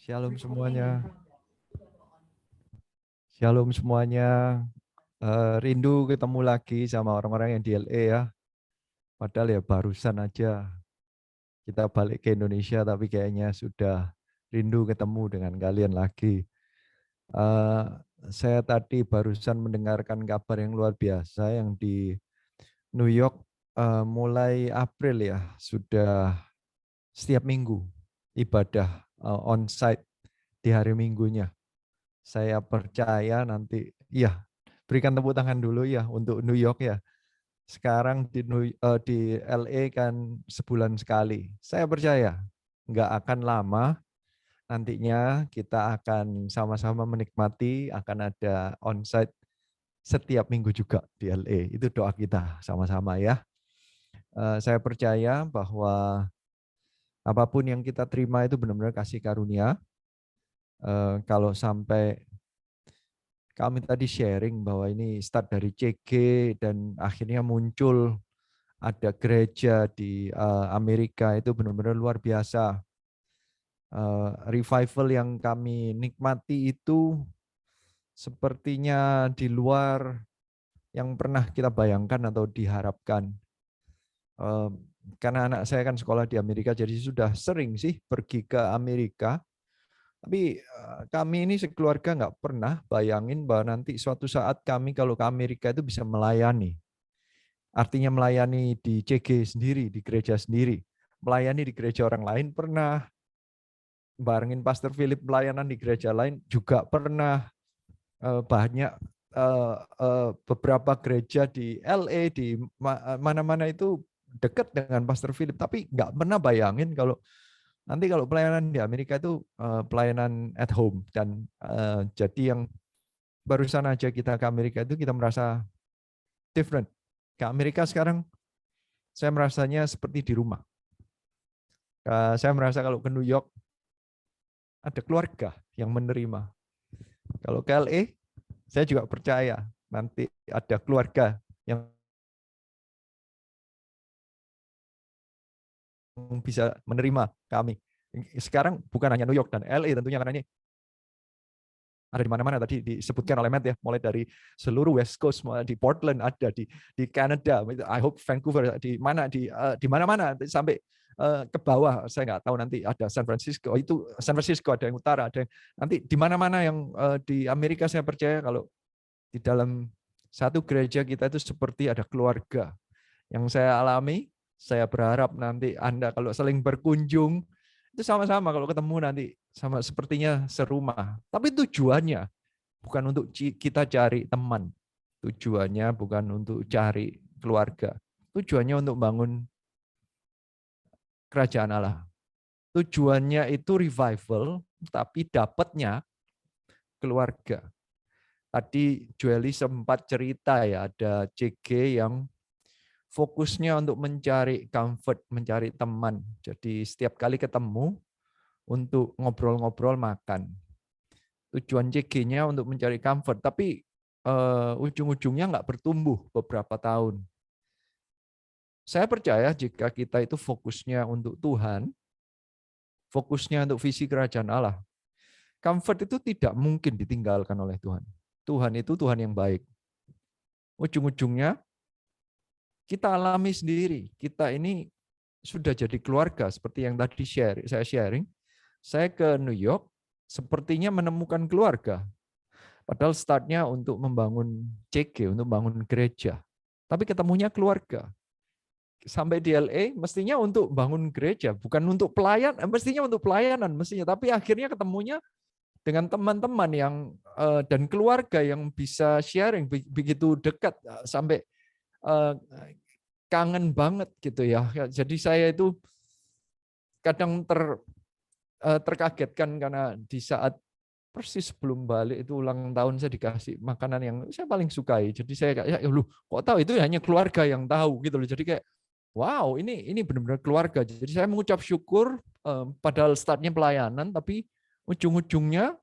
Shalom semuanya. Shalom semuanya. Rindu ketemu lagi sama orang-orang yang di LA ya. Padahal ya barusan aja kita balik ke Indonesia, tapi kayaknya sudah rindu ketemu dengan kalian lagi. Eh, saya tadi barusan mendengarkan kabar yang luar biasa yang di New York mulai April ya, sudah setiap minggu ibadah on-site di hari Minggunya. Saya percaya nanti, ya berikan tepuk tangan dulu ya untuk New York ya. Sekarang di LA kan sebulan sekali. Saya percaya nggak akan lama nantinya kita akan sama-sama menikmati, akan ada onsite setiap minggu juga di LA. Itu doa kita sama-sama ya. Saya percaya bahwa apapun yang kita terima itu benar-benar kasih karunia. Kalau sampai kami tadi sharing bahwa ini start dari CG dan akhirnya muncul ada gereja di Amerika, itu benar-benar luar biasa. Revival yang kami nikmati itu sepertinya di luar yang pernah kita bayangkan atau diharapkan. Karena anak saya kan sekolah di Amerika, jadi sudah sering sih pergi ke Amerika. Tapi kami ini sekeluarga nggak pernah bayangin bahwa nanti suatu saat kami kalau ke Amerika itu bisa melayani. Artinya melayani di CG sendiri, di gereja sendiri. Melayani di gereja orang lain pernah. Barengin Pastor Philip pelayanan di gereja lain juga pernah. Banyak beberapa gereja di LA, di mana-mana itu dekat dengan Pastor Philip. Tapi nggak pernah bayangin kalau nanti kalau pelayanan di Amerika itu pelayanan at home. Dan jadi yang barusan aja kita ke Amerika itu kita merasa different. Ke Amerika sekarang saya merasanya seperti di rumah. Saya merasa kalau ke New York ada keluarga yang menerima. Kalau ke LA, saya juga percaya nanti ada keluarga yang bisa menerima kami. Sekarang bukan hanya New York dan LA tentunya, karena ini ada di mana-mana tadi disebutkan oleh Matt ya, mulai dari seluruh West Coast, mulai di Portland ada, di Canada, I hope Vancouver, di mana-mana sampai ke bawah. Saya nggak tahu nanti ada San Francisco, itu San Francisco ada yang utara, ada yang nanti di mana-mana yang di Amerika. Saya percaya kalau di dalam satu gereja kita itu seperti ada keluarga. Yang saya alami, saya berharap nanti Anda kalau saling berkunjung itu sama-sama kalau ketemu nanti sama sepertinya serumah. Tapi tujuannya bukan untuk kita cari teman. Tujuannya bukan untuk cari keluarga. Tujuannya untuk bangun kerajaan Allah. Tujuannya itu revival, tapi dapatnya keluarga. Tadi Joeli sempat cerita ya, ada CG yang fokusnya untuk mencari comfort, mencari teman. Jadi setiap kali ketemu untuk ngobrol-ngobrol makan. Tujuan CG-nya untuk mencari comfort, tapi ujung-ujungnya nggak bertumbuh beberapa tahun. Saya percaya jika kita itu fokusnya untuk Tuhan, fokusnya untuk visi kerajaan Allah, comfort itu tidak mungkin ditinggalkan oleh Tuhan. Tuhan itu Tuhan yang baik. Ujung-ujungnya kita alami sendiri. Kita ini sudah jadi keluarga seperti yang tadi saya sharing. Saya ke New York sepertinya menemukan keluarga. Padahal startnya untuk membangun CG, untuk membangun gereja. Tapi ketemunya keluarga. Sampai di LA mestinya untuk bangun gereja, bukan untuk pelayan, mestinya untuk pelayanan mestinya. Tapi akhirnya ketemunya dengan teman-teman yang dan keluarga yang bisa sharing begitu dekat sampai kangen banget gitu ya. Jadi saya itu kadang terkagetkan karena di saat persis sebelum balik itu ulang tahun saya dikasih makanan yang saya paling sukai. Jadi saya kayak ya lu kok tahu, itu hanya keluarga yang tahu gitu loh. Jadi kayak wow, ini benar-benar keluarga. Jadi saya mengucap syukur padahal startnya pelayanan tapi ujung-ujungnya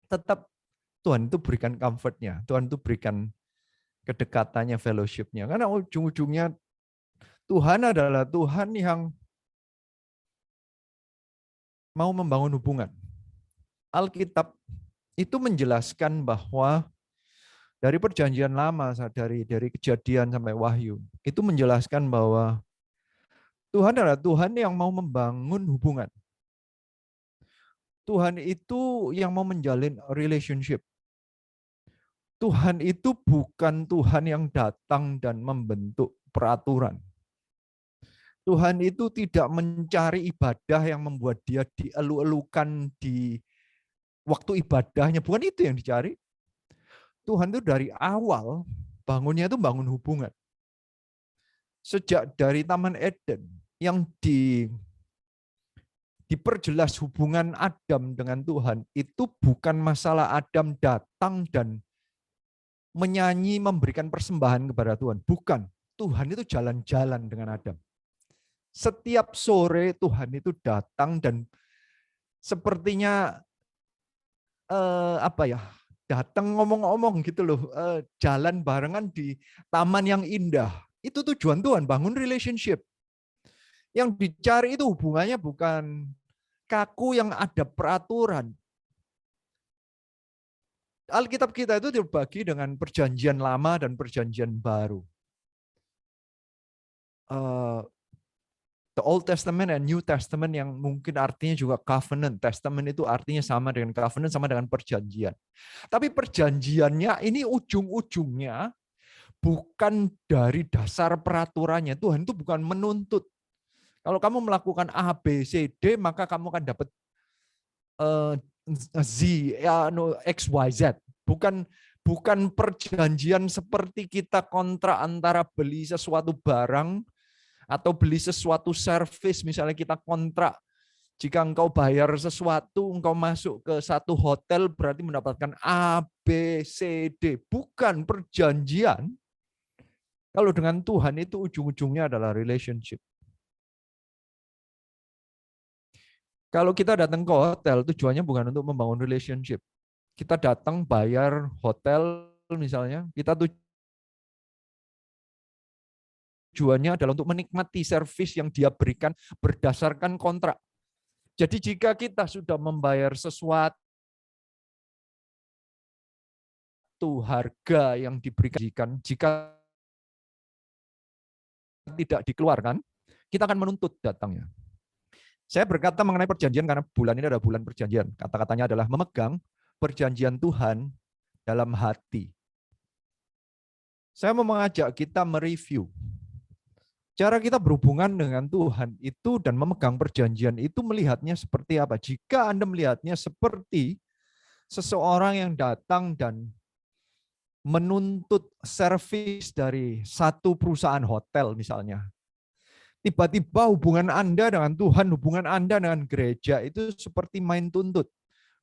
tetap Tuhan itu berikan comfort-nya. Tuhan itu berikan kedekatannya, fellowship-nya. Karena ujung-ujungnya Tuhan adalah Tuhan yang mau membangun hubungan. Alkitab itu menjelaskan bahwa dari perjanjian lama, dari Kejadian sampai Wahyu, itu menjelaskan bahwa Tuhan adalah Tuhan yang mau membangun hubungan. Tuhan itu yang mau menjalin relationship. Tuhan itu bukan Tuhan yang datang dan membentuk peraturan. Tuhan itu tidak mencari ibadah yang membuat dia dielu-elukan di waktu ibadahnya. Bukan itu yang dicari. Tuhan itu dari awal bangunnya itu bangun hubungan. Sejak dari Taman Eden yang diperjelas hubungan Adam dengan Tuhan, itu bukan masalah Adam datang dan menyanyi memberikan persembahan kepada Tuhan. Bukan. Tuhan itu jalan-jalan dengan Adam. Setiap sore Tuhan itu datang dan sepertinya datang ngomong-ngomong gitu loh, jalan barengan di taman yang indah. Itu tujuan Tuhan, bangun relationship. Yang dicari itu hubungannya bukan kaku yang ada peraturan. Alkitab kita itu dibagi dengan perjanjian lama dan perjanjian baru. The Old Testament and New Testament yang mungkin artinya juga covenant. Testament itu artinya sama dengan covenant, sama dengan perjanjian. Tapi perjanjiannya ini ujung-ujungnya bukan dari dasar peraturannya. Tuhan itu bukan menuntut. Kalau kamu melakukan A, B, C, D, maka kamu akan dapat Z, X, Y, Z. Bukan perjanjian seperti kita kontrak antara beli sesuatu barang atau beli sesuatu service, misalnya kita kontrak, jika engkau bayar sesuatu, engkau masuk ke satu hotel berarti mendapatkan A, B, C, D. Bukan perjanjian. Kalau dengan Tuhan itu ujung-ujungnya adalah relationship. Kalau kita datang ke hotel, tujuannya bukan untuk membangun relationship. Kita datang bayar hotel misalnya, kita tujuannya adalah untuk menikmati servis yang dia berikan berdasarkan kontrak. Jadi jika kita sudah membayar sesuatu harga yang diberikan, jika tidak dikeluarkan, kita akan menuntut datangnya. Saya berkata mengenai perjanjian karena bulan ini adalah bulan perjanjian. Kata-katanya adalah memegang perjanjian Tuhan dalam hati. Saya mau mengajak kita mereview cara kita berhubungan dengan Tuhan itu dan memegang perjanjian itu melihatnya seperti apa. Jika Anda melihatnya seperti seseorang yang datang dan menuntut servis dari satu perusahaan hotel misalnya, tiba-tiba hubungan Anda dengan Tuhan, hubungan Anda dengan gereja itu seperti main tuntut.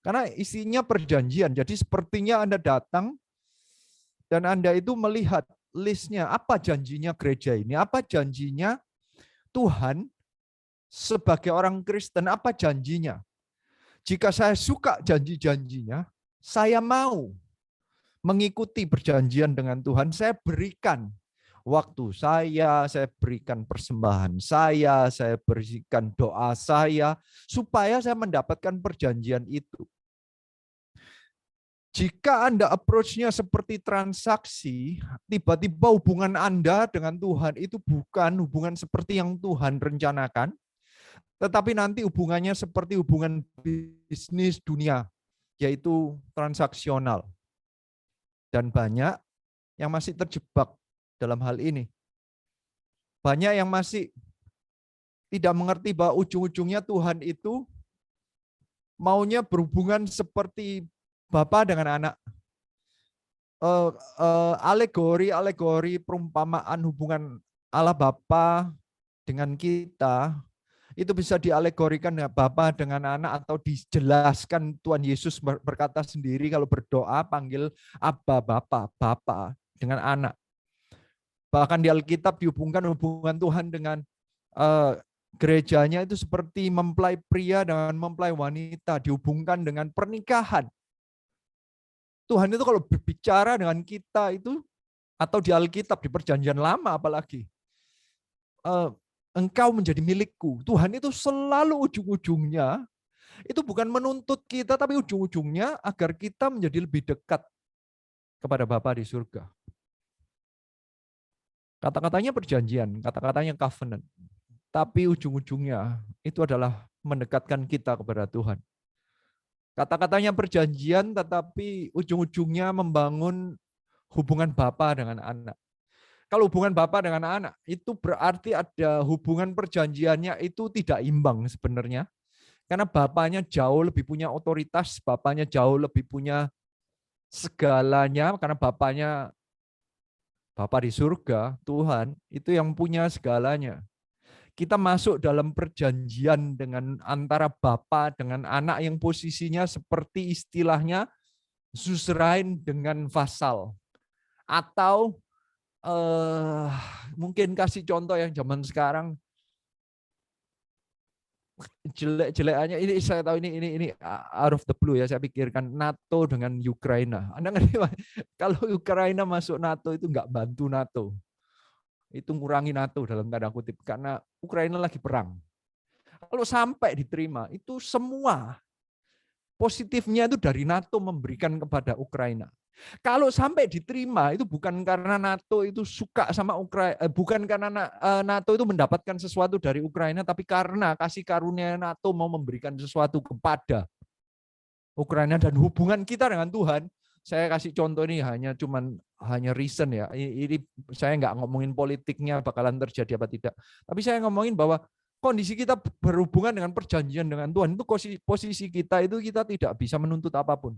Karena isinya perjanjian. Jadi sepertinya Anda datang dan Anda itu melihat listnya, apa janjinya gereja ini, apa janjinya Tuhan sebagai orang Kristen, apa janjinya. Jika saya suka janji-janjinya, saya mau mengikuti perjanjian dengan Tuhan, saya berikan waktu saya berikan persembahan saya berikan doa saya, supaya saya mendapatkan perjanjian itu. Jika Anda approach-nya seperti transaksi, tiba-tiba hubungan Anda dengan Tuhan itu bukan hubungan seperti yang Tuhan rencanakan, tetapi nanti hubungannya seperti hubungan bisnis dunia, yaitu transaksional. Dan banyak yang masih terjebak dalam hal ini. Banyak yang masih tidak mengerti bahwa ujung-ujungnya Tuhan itu maunya berhubungan seperti Bapa dengan anak. Alegori perumpamaan hubungan Allah Bapa dengan kita itu bisa dialegorikan dengan Bapa dengan anak, atau dijelaskan Tuhan Yesus berkata sendiri kalau berdoa panggil Abba Bapa, Bapa dengan anak. Bahkan di Alkitab dihubungkan hubungan Tuhan dengan gerejanya itu seperti mempelai pria dengan mempelai wanita, dihubungkan dengan pernikahan. Tuhan itu kalau berbicara dengan kita itu, atau di Alkitab, di perjanjian lama apalagi, engkau menjadi milikku. Tuhan itu selalu ujung-ujungnya Itu bukan menuntut kita, tapi ujung-ujungnya agar kita menjadi lebih dekat kepada Bapa di surga. Kata-katanya perjanjian, kata-katanya covenant. Tapi ujung-ujungnya itu adalah mendekatkan kita kepada Tuhan. Kata-katanya perjanjian, tetapi ujung-ujungnya membangun hubungan Bapa dengan anak. Kalau hubungan Bapa dengan anak, itu berarti ada hubungan perjanjiannya itu tidak imbang sebenarnya. Karena Bapaknya jauh lebih punya otoritas, Bapaknya jauh lebih punya segalanya, karena Bapa di surga, Tuhan, itu yang punya segalanya. Kita masuk dalam perjanjian dengan antara Bapa dengan anak yang posisinya seperti istilahnya suzerain dengan vasal. Atau mungkin kasih contoh yang zaman sekarang jelek-jelekannya, ini saya tahu ini out of the blue ya, saya pikirkan NATO dengan Ukraina. Anda ngerti kalau Ukraina masuk NATO itu nggak bantu NATO, itu ngurangi NATO dalam tanda kutip karena Ukraina lagi perang. Kalau sampai diterima itu semua positifnya itu dari NATO memberikan kepada Ukraina. Kalau sampai diterima itu bukan karena NATO itu suka sama Ukraina, bukan karena NATO itu mendapatkan sesuatu dari Ukraina, tapi karena kasih karunia NATO mau memberikan sesuatu kepada Ukraina dan hubungan kita dengan Tuhan. Saya kasih contoh ini hanya recent ya. Ini saya nggak ngomongin politiknya bakalan terjadi apa tidak, tapi saya ngomongin bahwa kondisi kita berhubungan dengan perjanjian dengan Tuhan itu posisi kita itu kita tidak bisa menuntut apapun.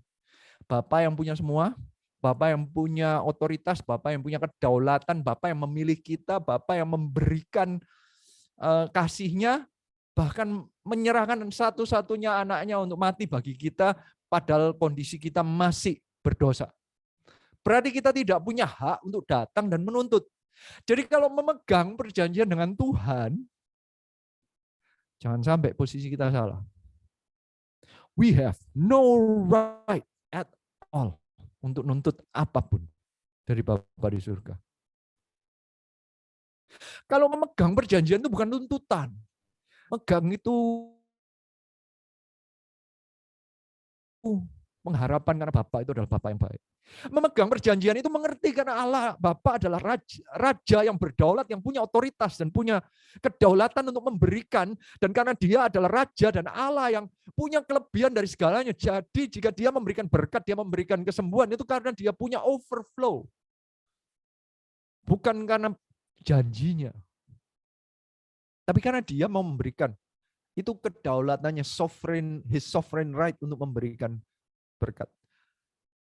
Bapa yang punya semua, Bapa yang punya otoritas, Bapa yang punya kedaulatan, Bapa yang memilih kita, Bapa yang memberikan kasih-Nya, bahkan menyerahkan satu-satunya anaknya untuk mati bagi kita, padahal kondisi kita masih berdosa. Berarti kita tidak punya hak untuk datang dan menuntut. Jadi kalau memegang perjanjian dengan Tuhan, jangan sampai posisi kita salah. We have no right at all untuk nuntut apapun dari Bapa di surga. Kalau memegang perjanjian itu bukan tuntutan. Megang itu pengharapan karena Bapa itu adalah Bapa yang baik. Memegang perjanjian itu mengerti karena Allah, Bapa adalah raja yang berdaulat, yang punya otoritas dan punya kedaulatan untuk memberikan, dan karena Dia adalah raja dan Allah yang punya kelebihan dari segalanya. Jadi jika Dia memberikan berkat, Dia memberikan kesembuhan, itu karena Dia punya overflow. Bukan karena janjinya. Tapi karena Dia mau memberikan. Itu kedaulatannya, His sovereign right untuk memberikan berkat.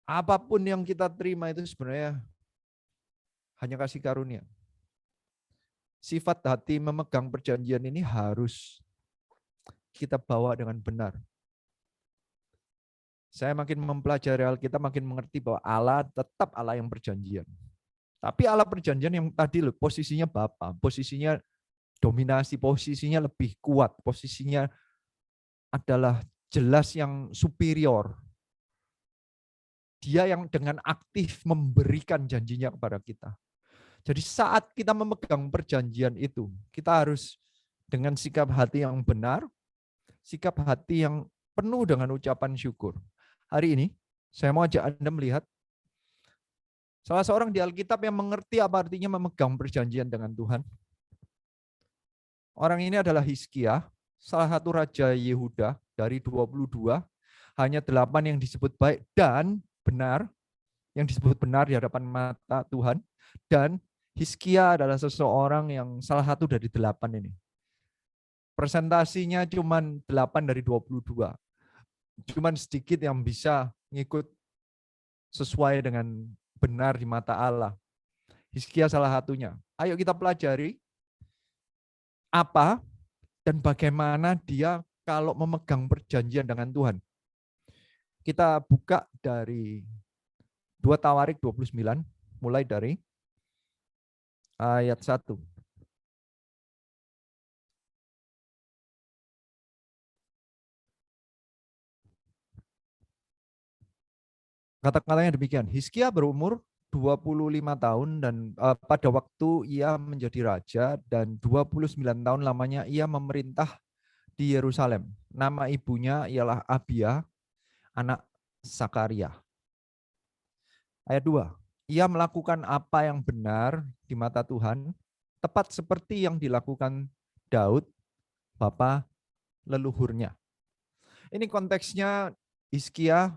Apapun yang kita terima itu sebenarnya hanya kasih karunia. Sifat hati memegang perjanjian ini harus kita bawa dengan benar. Saya makin mempelajari Alkitab, makin mengerti bahwa Allah tetap Allah yang perjanjian. Tapi Allah perjanjian yang tadi loh, posisinya Bapa, posisinya dominasi, posisinya lebih kuat, posisinya adalah jelas yang superior. Dia yang dengan aktif memberikan janjinya kepada kita. Jadi saat kita memegang perjanjian itu, kita harus dengan sikap hati yang benar, sikap hati yang penuh dengan ucapan syukur. Hari ini, saya mau ajak Anda melihat salah seorang di Alkitab yang mengerti apa artinya memegang perjanjian dengan Tuhan. Orang ini adalah Hizkia, salah satu raja Yehuda dari 22, hanya 8 yang disebut baik dan benar, yang disebut benar di hadapan mata Tuhan, dan Hizkia adalah seseorang yang salah satu dari 8 ini. Presentasinya cuma 8 dari 22. Cuman sedikit yang bisa ngikut sesuai dengan benar di mata Allah. Hizkia salah satunya. Ayo kita pelajari apa dan bagaimana dia kalau memegang perjanjian dengan Tuhan. Kita buka dari 2 Tawarik 29, mulai dari ayat 1. Kata-katanya demikian, Hizkia berumur 25 tahun dan pada waktu ia menjadi raja, dan 29 tahun lamanya ia memerintah di Yerusalem. Nama ibunya ialah Abia, anak Sakaria. Ayat 2. Ia melakukan apa yang benar di mata Tuhan, tepat seperti yang dilakukan Daud, bapa leluhurnya. Ini konteksnya Hizkia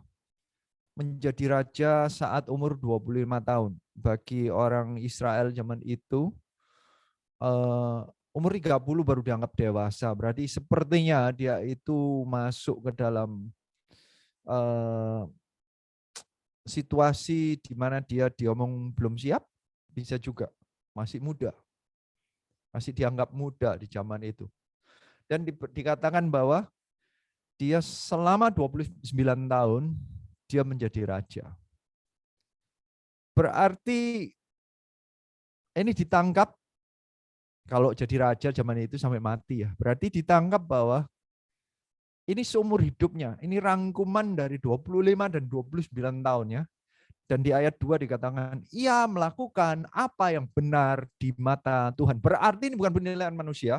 menjadi raja saat umur 25 tahun. Bagi orang Israel zaman itu, umur 30 baru dianggap dewasa. Berarti sepertinya dia itu masuk ke dalam situasi di mana dia diomong belum siap, bisa juga masih muda. Masih dianggap muda di zaman itu. Dan dikatakan bahwa dia selama 29 tahun dia menjadi raja. Berarti ini ditangkap, kalau jadi raja zaman itu sampai mati ya. Berarti ditangkap bahwa ini seumur hidupnya. Ini rangkuman dari 25 dan 29 tahunnya. Dan di ayat 2 dikatakan, ia melakukan apa yang benar di mata Tuhan. Berarti ini bukan penilaian manusia,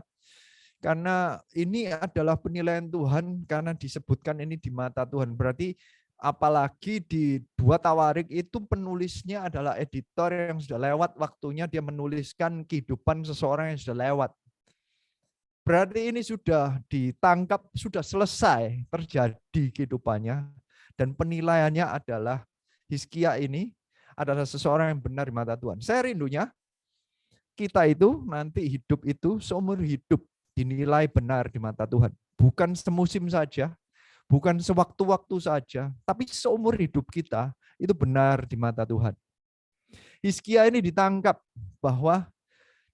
karena ini adalah penilaian Tuhan, karena disebutkan ini di mata Tuhan. Berarti apalagi di 2 Tawarik itu penulisnya adalah editor yang sudah lewat waktunya, dia menuliskan kehidupan seseorang yang sudah lewat. Berarti ini sudah ditangkap, sudah selesai terjadi kehidupannya, dan penilaiannya adalah Hizkia ini adalah seseorang yang benar di mata Tuhan. Saya rindunya kita itu nanti hidup itu seumur hidup dinilai benar di mata Tuhan. Bukan semusim saja, bukan sewaktu-waktu saja, tapi seumur hidup kita itu benar di mata Tuhan. Hizkia ini ditangkap bahwa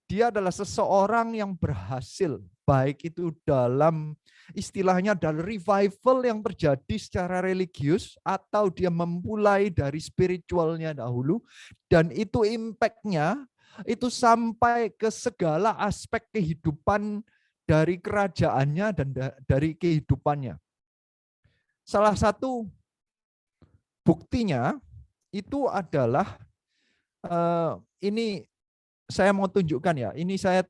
dia adalah seseorang yang berhasil, baik itu dalam istilahnya adalah revival yang terjadi secara religius, atau dia memulai dari spiritualnya dahulu, dan itu impact-nya itu sampai ke segala aspek kehidupan dari kerajaannya dan dari kehidupannya. Salah satu buktinya itu adalah ini saya mau tunjukkan ya, ini saya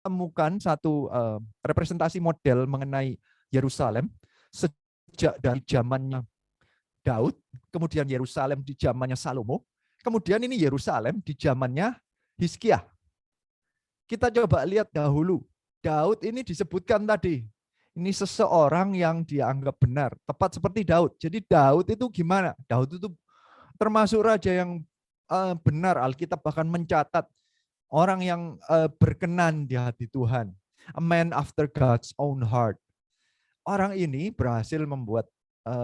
temukan satu representasi model mengenai Yerusalem sejak dari zamannya Daud, kemudian Yerusalem di zamannya Salomo, kemudian ini Yerusalem di zamannya Hizkia. Kita coba lihat dahulu. Daud ini disebutkan tadi. Ini seseorang yang dianggap benar, tepat seperti Daud. Jadi Daud itu gimana? Daud itu termasuk raja yang benar. Alkitab bahkan mencatat orang yang berkenan di hati Tuhan. A man after God's own heart. Orang ini berhasil membuat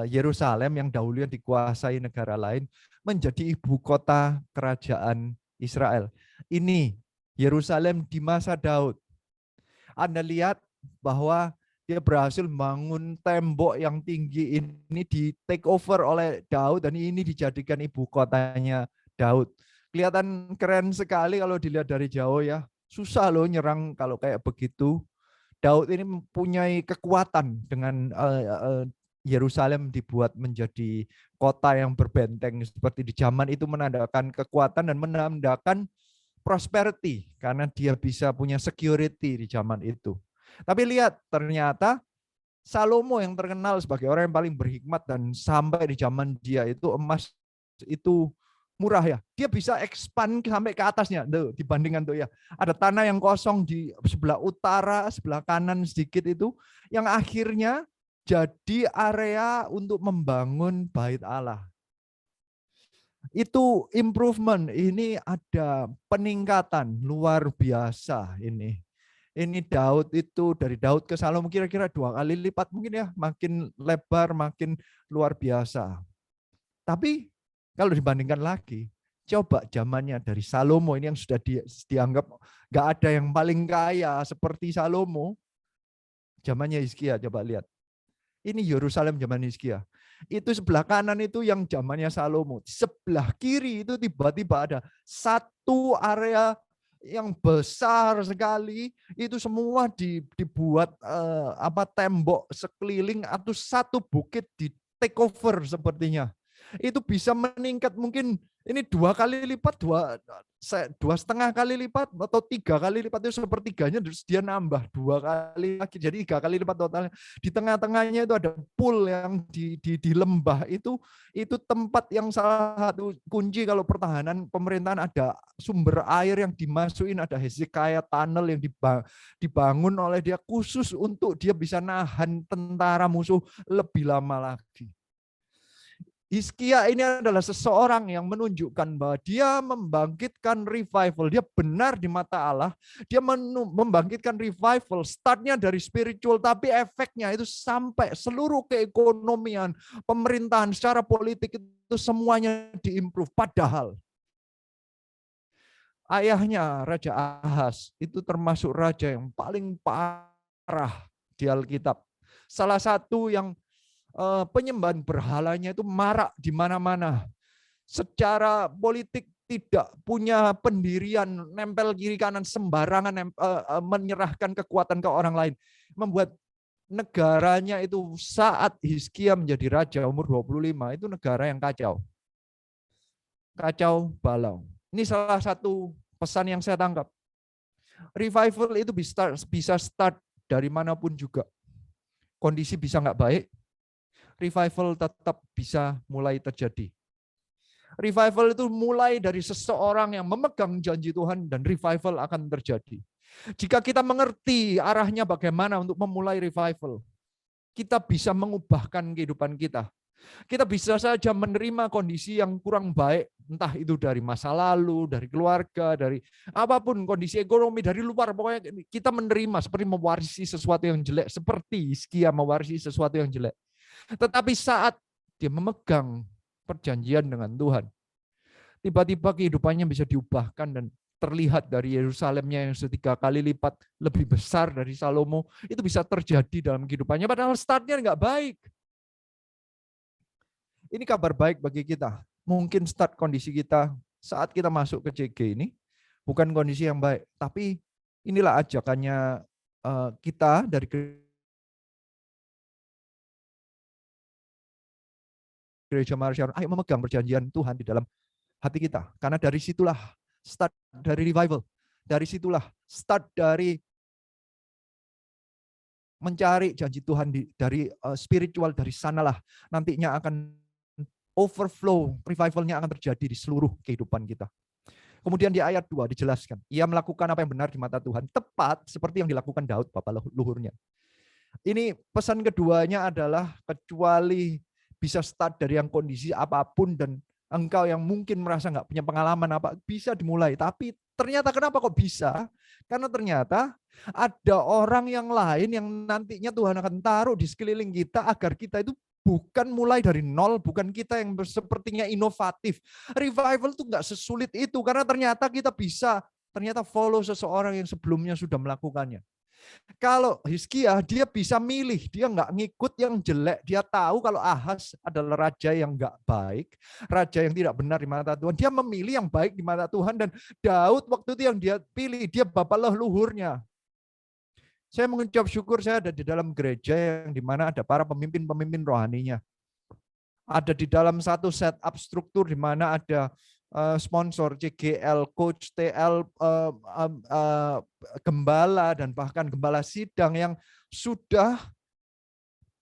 Yerusalem yang dahulunya dikuasai negara lain menjadi ibu kota kerajaan Israel. Ini Yerusalem di masa Daud. Anda lihat bahwa dia berhasil membangun tembok yang tinggi ini di take over oleh Daud, dan ini dijadikan ibu kotanya Daud. Kelihatan keren sekali kalau dilihat dari jauh ya. Susah loh nyerang kalau kayak begitu. Daud ini mempunyai kekuatan dengan Yerusalem dibuat menjadi kota yang berbenteng seperti di zaman itu, menandakan kekuatan dan menandakan prosperity karena dia bisa punya security di zaman itu. Tapi lihat, ternyata Salomo yang terkenal sebagai orang yang paling berhikmat, dan sampai di zaman dia itu emas itu murah ya. Dia bisa expand sampai ke atasnya. Tuh, dibandingkan tuh ya. Ada tanah yang kosong di sebelah utara, sebelah kanan sedikit itu, yang akhirnya jadi area untuk membangun bait Allah. Itu improvement, ini ada peningkatan luar biasa ini. Ini Daud itu dari Daud ke Salomo kira-kira 2 kali lipat mungkin ya, makin lebar, makin luar biasa. Tapi kalau dibandingkan lagi, coba zamannya dari Salomo ini yang sudah dianggap nggak ada yang paling kaya seperti Salomo, zamannya Hizkia, coba lihat. Ini Yerusalem zaman Hizkia. Itu sebelah kanan itu yang zamannya Salomo. Sebelah kiri itu tiba-tiba ada satu area yang besar sekali, itu semua dibuat tembok sekeliling atau satu bukit di take over sepertinya. itu bisa meningkat mungkin ini 2 kali lipat, 2,5 kali lipat atau 3 kali lipat, itu sepertiganya terus dia nambah 2 kali lagi, jadi 3 kali lipat totalnya. Di tengah-tengahnya itu ada pool yang di lembah itu tempat yang salah satu kunci kalau pertahanan pemerintahan, ada sumber air yang dimasukin, ada Hezekiah tunnel yang dibangun oleh dia khusus untuk dia bisa nahan tentara musuh lebih lama lagi. Hizkia ini adalah seseorang yang menunjukkan bahwa dia membangkitkan revival. Dia benar di mata Allah. Dia membangkitkan revival. Startnya dari spiritual, tapi efeknya itu sampai seluruh keekonomian, pemerintahan, secara politik itu semuanya diimprove. Padahal ayahnya Raja Ahaz itu termasuk raja yang paling parah di Alkitab. Salah satu yang penyembahan berhalanya itu marak di mana-mana. Secara politik tidak punya pendirian, nempel kiri kanan sembarangan, menyerahkan kekuatan ke orang lain. Membuat negaranya itu saat Hizkia menjadi raja umur 25, itu negara yang kacau. Kacau balau. Ini salah satu pesan yang saya tangkap. Revival itu bisa start dari manapun juga. Kondisi bisa nggak baik, revival tetap bisa mulai terjadi. Revival itu mulai dari seseorang yang memegang janji Tuhan dan revival akan terjadi. Jika kita mengerti arahnya bagaimana untuk memulai revival, kita bisa mengubahkan kehidupan kita. Kita bisa saja menerima kondisi yang kurang baik, entah itu dari masa lalu, dari keluarga, dari apapun, kondisi ekonomi, dari luar. Pokoknya kita menerima seperti mewarisi sesuatu yang jelek, seperti Hizkia mewarisi sesuatu yang jelek. Tetapi saat dia memegang perjanjian dengan Tuhan, tiba-tiba kehidupannya bisa diubahkan dan terlihat dari Yerusalemnya yang 3 kali lipat lebih besar dari Salomo, itu bisa terjadi dalam kehidupannya, padahal startnya nggak baik. Ini kabar baik bagi kita. Mungkin start kondisi kita saat kita masuk ke CG ini bukan kondisi yang baik, tapi inilah ajakannya kita dari Gereja Mara Sharon, ayo memegang perjanjian Tuhan di dalam hati kita. Karena dari situlah start dari revival. Dari situlah start dari mencari janji Tuhan dari spiritual, dari sanalah nantinya akan overflow, revivalnya akan terjadi di seluruh kehidupan kita. Kemudian di ayat 2 dijelaskan, ia melakukan apa yang benar di mata Tuhan, tepat seperti yang dilakukan Daud, bapak luhurnya. Ini pesan keduanya adalah kecuali bisa start dari yang kondisi apapun dan engkau yang mungkin merasa nggak punya pengalaman apa, bisa dimulai. Tapi ternyata kenapa kok bisa? Karena ternyata ada orang yang lain yang nantinya Tuhan akan taruh di sekeliling kita agar kita itu bukan mulai dari nol, bukan kita yang sepertinya inovatif. Revival itu nggak sesulit itu karena ternyata kita bisa follow seseorang yang sebelumnya sudah melakukannya. Kalau Hizkia, dia bisa milih, dia nggak ngikut yang jelek. Dia tahu kalau Ahaz adalah raja yang nggak baik, raja yang tidak benar di mata Tuhan. Dia memilih yang baik di mata Tuhan, dan Daud waktu itu yang dia pilih, dia bapak leluhurnya. Saya mengucap syukur saya ada di dalam gereja yang dimana ada para pemimpin-pemimpin rohaninya. Ada di dalam satu setup struktur di mana ada sponsor, CGL, coach, TL, gembala, dan bahkan gembala sidang yang sudah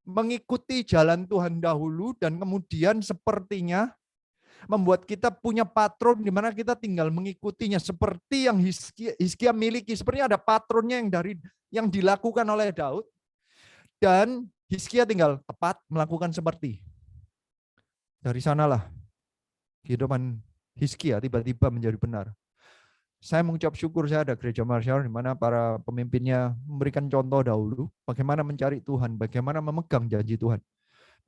mengikuti jalan Tuhan dahulu dan kemudian sepertinya membuat kita punya patron di mana kita tinggal mengikutinya seperti yang Hizkia miliki. Sepertinya ada patronnya yang dilakukan oleh Daud dan Hizkia tinggal tepat melakukan seperti. Dari sanalah kehidupan Hizkia tiba-tiba menjadi benar. Saya mengucap syukur saya ada Gereja Mara Sharon di mana para pemimpinnya memberikan contoh dahulu bagaimana mencari Tuhan, bagaimana memegang janji Tuhan.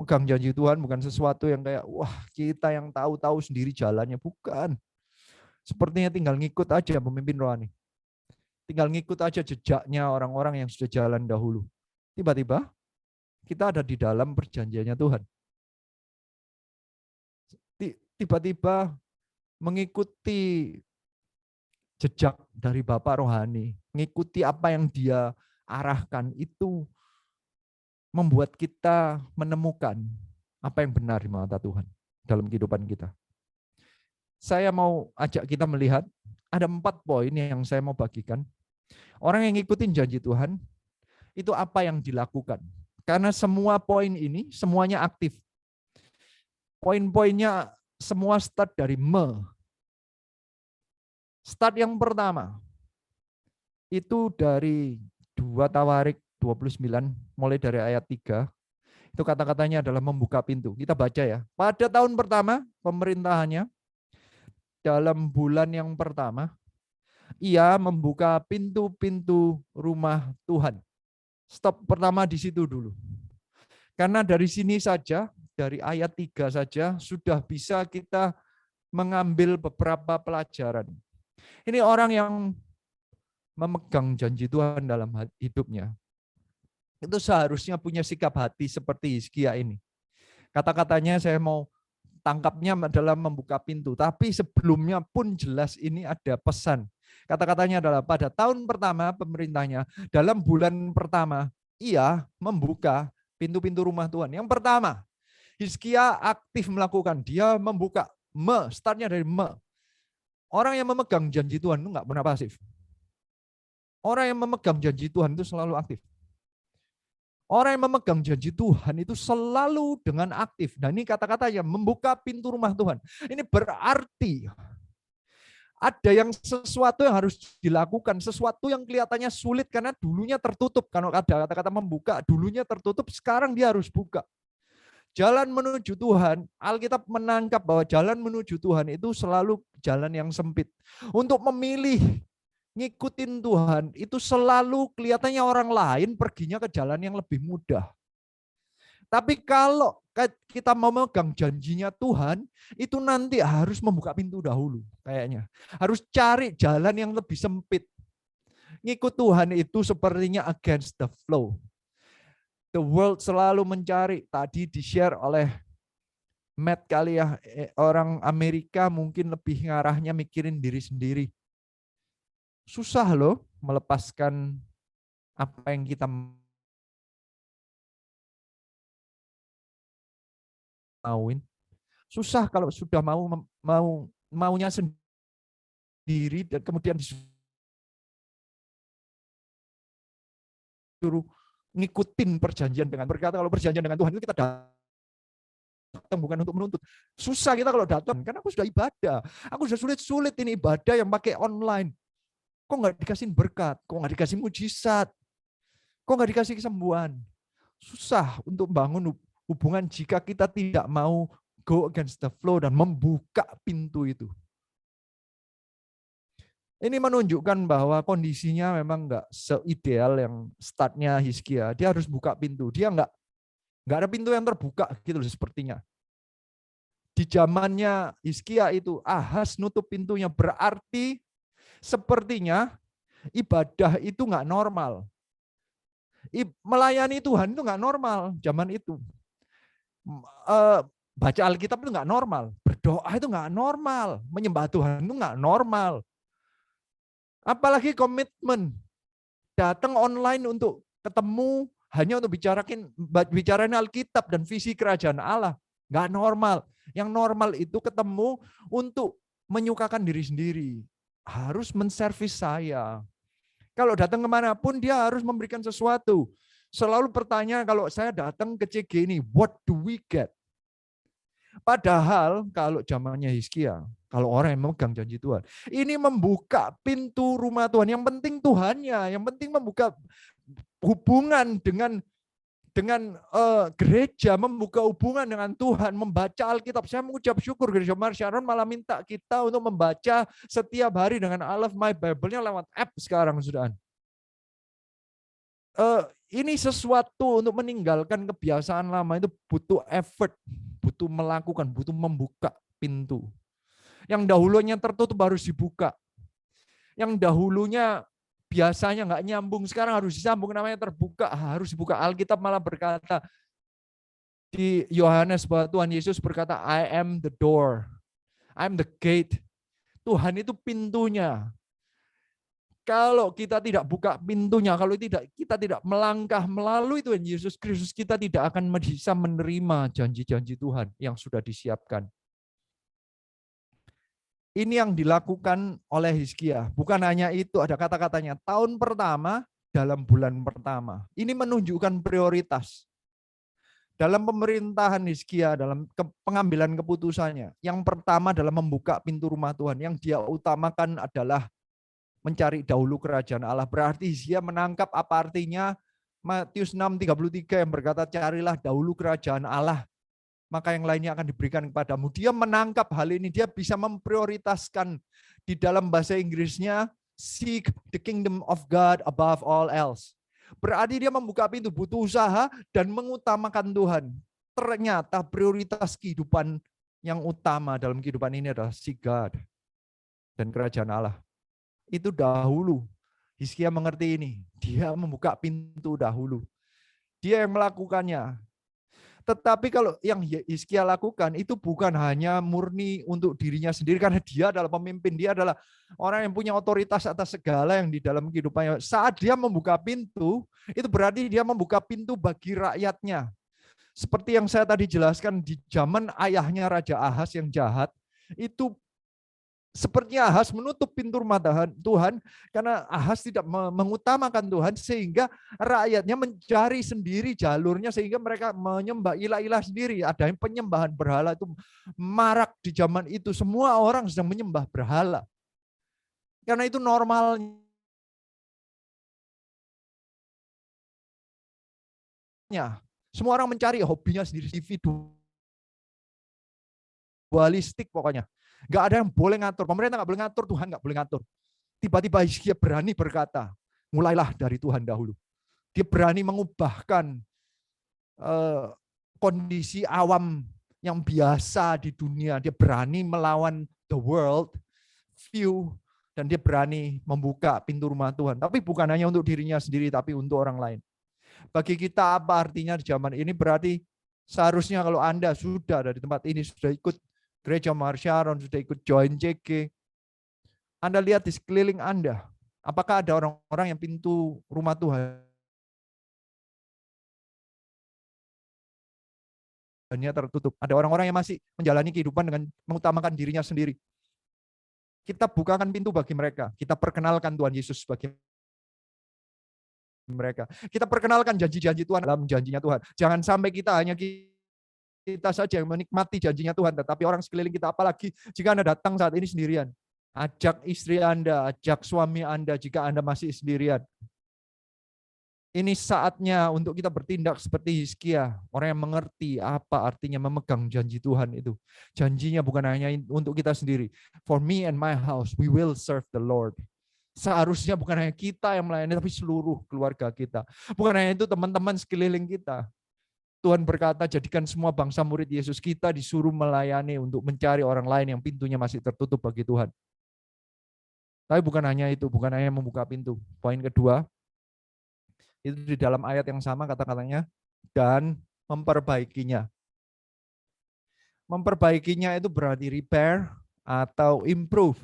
Memegang janji Tuhan bukan sesuatu yang kayak wah kita yang tahu-tahu sendiri jalannya, bukan. Sepertinya tinggal ngikut aja pemimpin rohani. Tinggal ngikut aja jejaknya orang-orang yang sudah jalan dahulu. Tiba-tiba kita ada di dalam perjanjiannya Tuhan. Tiba-tiba mengikuti jejak dari Bapak rohani, mengikuti apa yang dia arahkan, itu membuat kita menemukan apa yang benar di mata Tuhan. dalam kehidupan kita. Saya mau ajak kita melihat, ada 4 poin yang saya mau bagikan. Orang yang ngikutin janji Tuhan, itu apa yang dilakukan. Karena semua poin ini, semuanya aktif. Poin-poinnya semua start dari me. Start yang pertama, itu dari 2 Tawarik 29, mulai dari ayat 3. Itu kata-katanya adalah membuka pintu. Kita baca ya. Pada tahun pertama pemerintahannya, dalam bulan yang pertama, ia membuka pintu-pintu rumah Tuhan. Stop pertama di situ dulu. Karena dari sini saja, dari ayat 3 saja, sudah bisa kita mengambil beberapa pelajaran. Ini orang yang memegang janji Tuhan dalam hidupnya. Itu seharusnya punya sikap hati seperti Hizkia ini. Kata-katanya saya mau tangkapnya dalam membuka pintu. Tapi sebelumnya pun jelas ini ada pesan. Kata-katanya adalah pada tahun pertama pemerintahnya, dalam bulan pertama, ia membuka pintu-pintu rumah Tuhan. Yang pertama, Hizkia aktif melakukan. Dia membuka. Startnya dari me. Orang yang memegang janji Tuhan itu nggak pernah pasif. Orang yang memegang janji Tuhan itu selalu aktif. Orang yang memegang janji Tuhan itu selalu dengan aktif. Dan ini kata-katanya membuka pintu rumah Tuhan. Ini berarti ada yang sesuatu yang harus dilakukan, sesuatu yang kelihatannya sulit karena dulunya tertutup. Kalau ada kata-kata membuka, dulunya tertutup, sekarang dia harus buka. Jalan menuju Tuhan, Alkitab menangkap bahwa jalan menuju Tuhan itu selalu jalan yang sempit. Untuk memilih ngikutin Tuhan itu selalu kelihatannya orang lain perginya ke jalan yang lebih mudah. Tapi kalau kita memegang janjinya Tuhan, itu nanti harus membuka pintu dahulu kayaknya. Harus cari jalan yang lebih sempit. Ngikut Tuhan itu sepertinya against the flow. The world selalu mencari, tadi di-share oleh Matt kali ya, orang Amerika mungkin lebih ngarahnya mikirin diri sendiri. Susah loh melepaskan apa yang kita mauin. Susah kalau sudah maunya sendiri dan kemudian disuruh ngikutin perjanjian dengan berkata kalau perjanjian dengan Tuhan itu kita datang bukan untuk menuntut. Susah kita kalau datang karena aku sudah ibadah. Aku sudah sulit-sulit ini ibadah yang pakai online. Kok nggak dikasih berkat? Kok nggak dikasih mujizat? Kok nggak dikasih kesembuhan? Susah untuk bangun hubungan jika kita tidak mau go against the flow dan membuka pintu itu. Ini menunjukkan bahwa kondisinya memang nggak seideal yang startnya Hizkia. Dia harus buka pintu. Dia nggak ada pintu yang terbuka gitu sepertinya. Di zamannya Hizkia itu Ahaz nutup pintunya, berarti sepertinya ibadah itu nggak normal. Melayani Tuhan itu nggak normal zaman itu. Baca Alkitab itu nggak normal. Berdoa itu nggak normal. Menyembah Tuhan itu nggak normal. Apalagi komitmen. Datang online untuk ketemu hanya untuk bicarain Alkitab dan visi kerajaan Allah. Nggak normal. Yang normal itu ketemu untuk menyukakan diri sendiri. Harus menservis saya. Kalau datang kemanapun dia harus memberikan sesuatu. Selalu pertanyaan kalau saya datang ke CG ini, what do we get? Padahal kalau zamannya Hizkia, kalau orang yang memegang janji Tuhan, ini membuka pintu rumah Tuhan. Yang penting Tuhannya, yang penting membuka hubungan dengan gereja, membuka hubungan dengan Tuhan, membaca Alkitab. Saya mengucap syukur Gereja Mar Sharon malah minta kita untuk membaca setiap hari dengan I Love My Bible-nya lewat app sekarang, saudara. Ini sesuatu untuk meninggalkan kebiasaan lama itu butuh effort, butuh melakukan, butuh membuka pintu. Yang dahulunya tertutup harus dibuka. Yang dahulunya biasanya nggak nyambung, sekarang harus disambung, namanya terbuka, harus dibuka. Alkitab malah berkata di Yohanes bahwa Tuhan Yesus berkata, I am the door, I am the gate. Tuhan itu pintunya. Kalau kita tidak buka pintunya, kalau kita tidak melangkah melalui Tuhan Yesus Kristus, kita tidak akan bisa menerima janji-janji Tuhan yang sudah disiapkan. Ini yang dilakukan oleh Hizkia. Bukan hanya itu, ada kata-katanya. Tahun pertama, dalam bulan pertama. Ini menunjukkan prioritas. Dalam pemerintahan Hizkia, dalam pengambilan keputusannya. Yang pertama adalah membuka pintu rumah Tuhan. Yang dia utamakan adalah mencari dahulu kerajaan Allah. Berarti Hizkia menangkap apa artinya Matius 6:33 yang berkata, carilah dahulu kerajaan Allah, maka yang lainnya akan diberikan kepadamu. Dia menangkap hal ini, dia bisa memprioritaskan. Di dalam bahasa Inggrisnya, seek the kingdom of God above all else. Berarti dia membuka pintu, butuh usaha, dan mengutamakan Tuhan. Ternyata prioritas kehidupan yang utama dalam kehidupan ini adalah seek God dan kerajaan Allah. Itu dahulu. Hizkia mengerti ini. Dia membuka pintu dahulu. Dia yang melakukannya. Tetapi kalau yang Hizkia lakukan itu bukan hanya murni untuk dirinya sendiri, karena dia adalah pemimpin, dia adalah orang yang punya otoritas atas segala yang di dalam kehidupannya. Saat dia membuka pintu, itu berarti dia membuka pintu bagi rakyatnya. Seperti yang saya tadi jelaskan, di zaman ayahnya Raja Ahaz yang jahat, itu sepertinya Ahaz menutup pintu rumah Tuhan karena Ahaz tidak mengutamakan Tuhan, sehingga rakyatnya mencari sendiri jalurnya, sehingga mereka menyembah ilah-ilah sendiri. Ada yang penyembahan berhala itu marak di zaman itu. Semua orang sedang menyembah berhala. Karena itu normalnya. Semua orang mencari hobinya sendiri, individualistik pokoknya. Nggak ada yang boleh ngatur. Pemerintah nggak boleh ngatur, Tuhan nggak boleh ngatur. Tiba-tiba Hizkia berani berkata, mulailah dari Tuhan dahulu. Dia berani mengubahkan kondisi awam yang biasa di dunia. Dia berani melawan the world view, dan dia berani membuka pintu rumah Tuhan. Tapi bukan hanya untuk dirinya sendiri, tapi untuk orang lain. Bagi kita apa artinya di zaman ini? Berarti seharusnya kalau Anda sudah dari tempat ini, sudah ikut Gereja Marsharon, sudah ikut join CG, Anda lihat di sekeliling Anda, apakah ada orang-orang yang pintu rumah Tuhan tertutup? Ada orang-orang yang masih menjalani kehidupan dengan mengutamakan dirinya sendiri. Kita bukakan pintu bagi mereka. Kita perkenalkan Tuhan Yesus bagi mereka. Kita perkenalkan janji-janji Tuhan dalam janjinya Tuhan. Jangan sampai kita hanya kita saja yang menikmati janjinya Tuhan, tetapi orang sekeliling kita, apalagi jika Anda datang saat ini sendirian. Ajak istri Anda, ajak suami Anda jika Anda masih sendirian. Ini saatnya untuk kita bertindak seperti Hizkia, orang yang mengerti apa artinya memegang janji Tuhan itu. Janjinya bukan hanya untuk kita sendiri. For me and my house, we will serve the Lord. Seharusnya bukan hanya kita yang melayani, tapi seluruh keluarga kita. Bukan hanya itu, teman-teman sekeliling kita. Tuhan berkata, jadikan semua bangsa murid Yesus. Kita disuruh melayani untuk mencari orang lain yang pintunya masih tertutup bagi Tuhan. Tapi bukan hanya itu, bukan hanya membuka pintu. Poin kedua, itu di dalam ayat yang sama kata-katanya, dan memperbaikinya. Memperbaikinya itu berarti repair atau improve.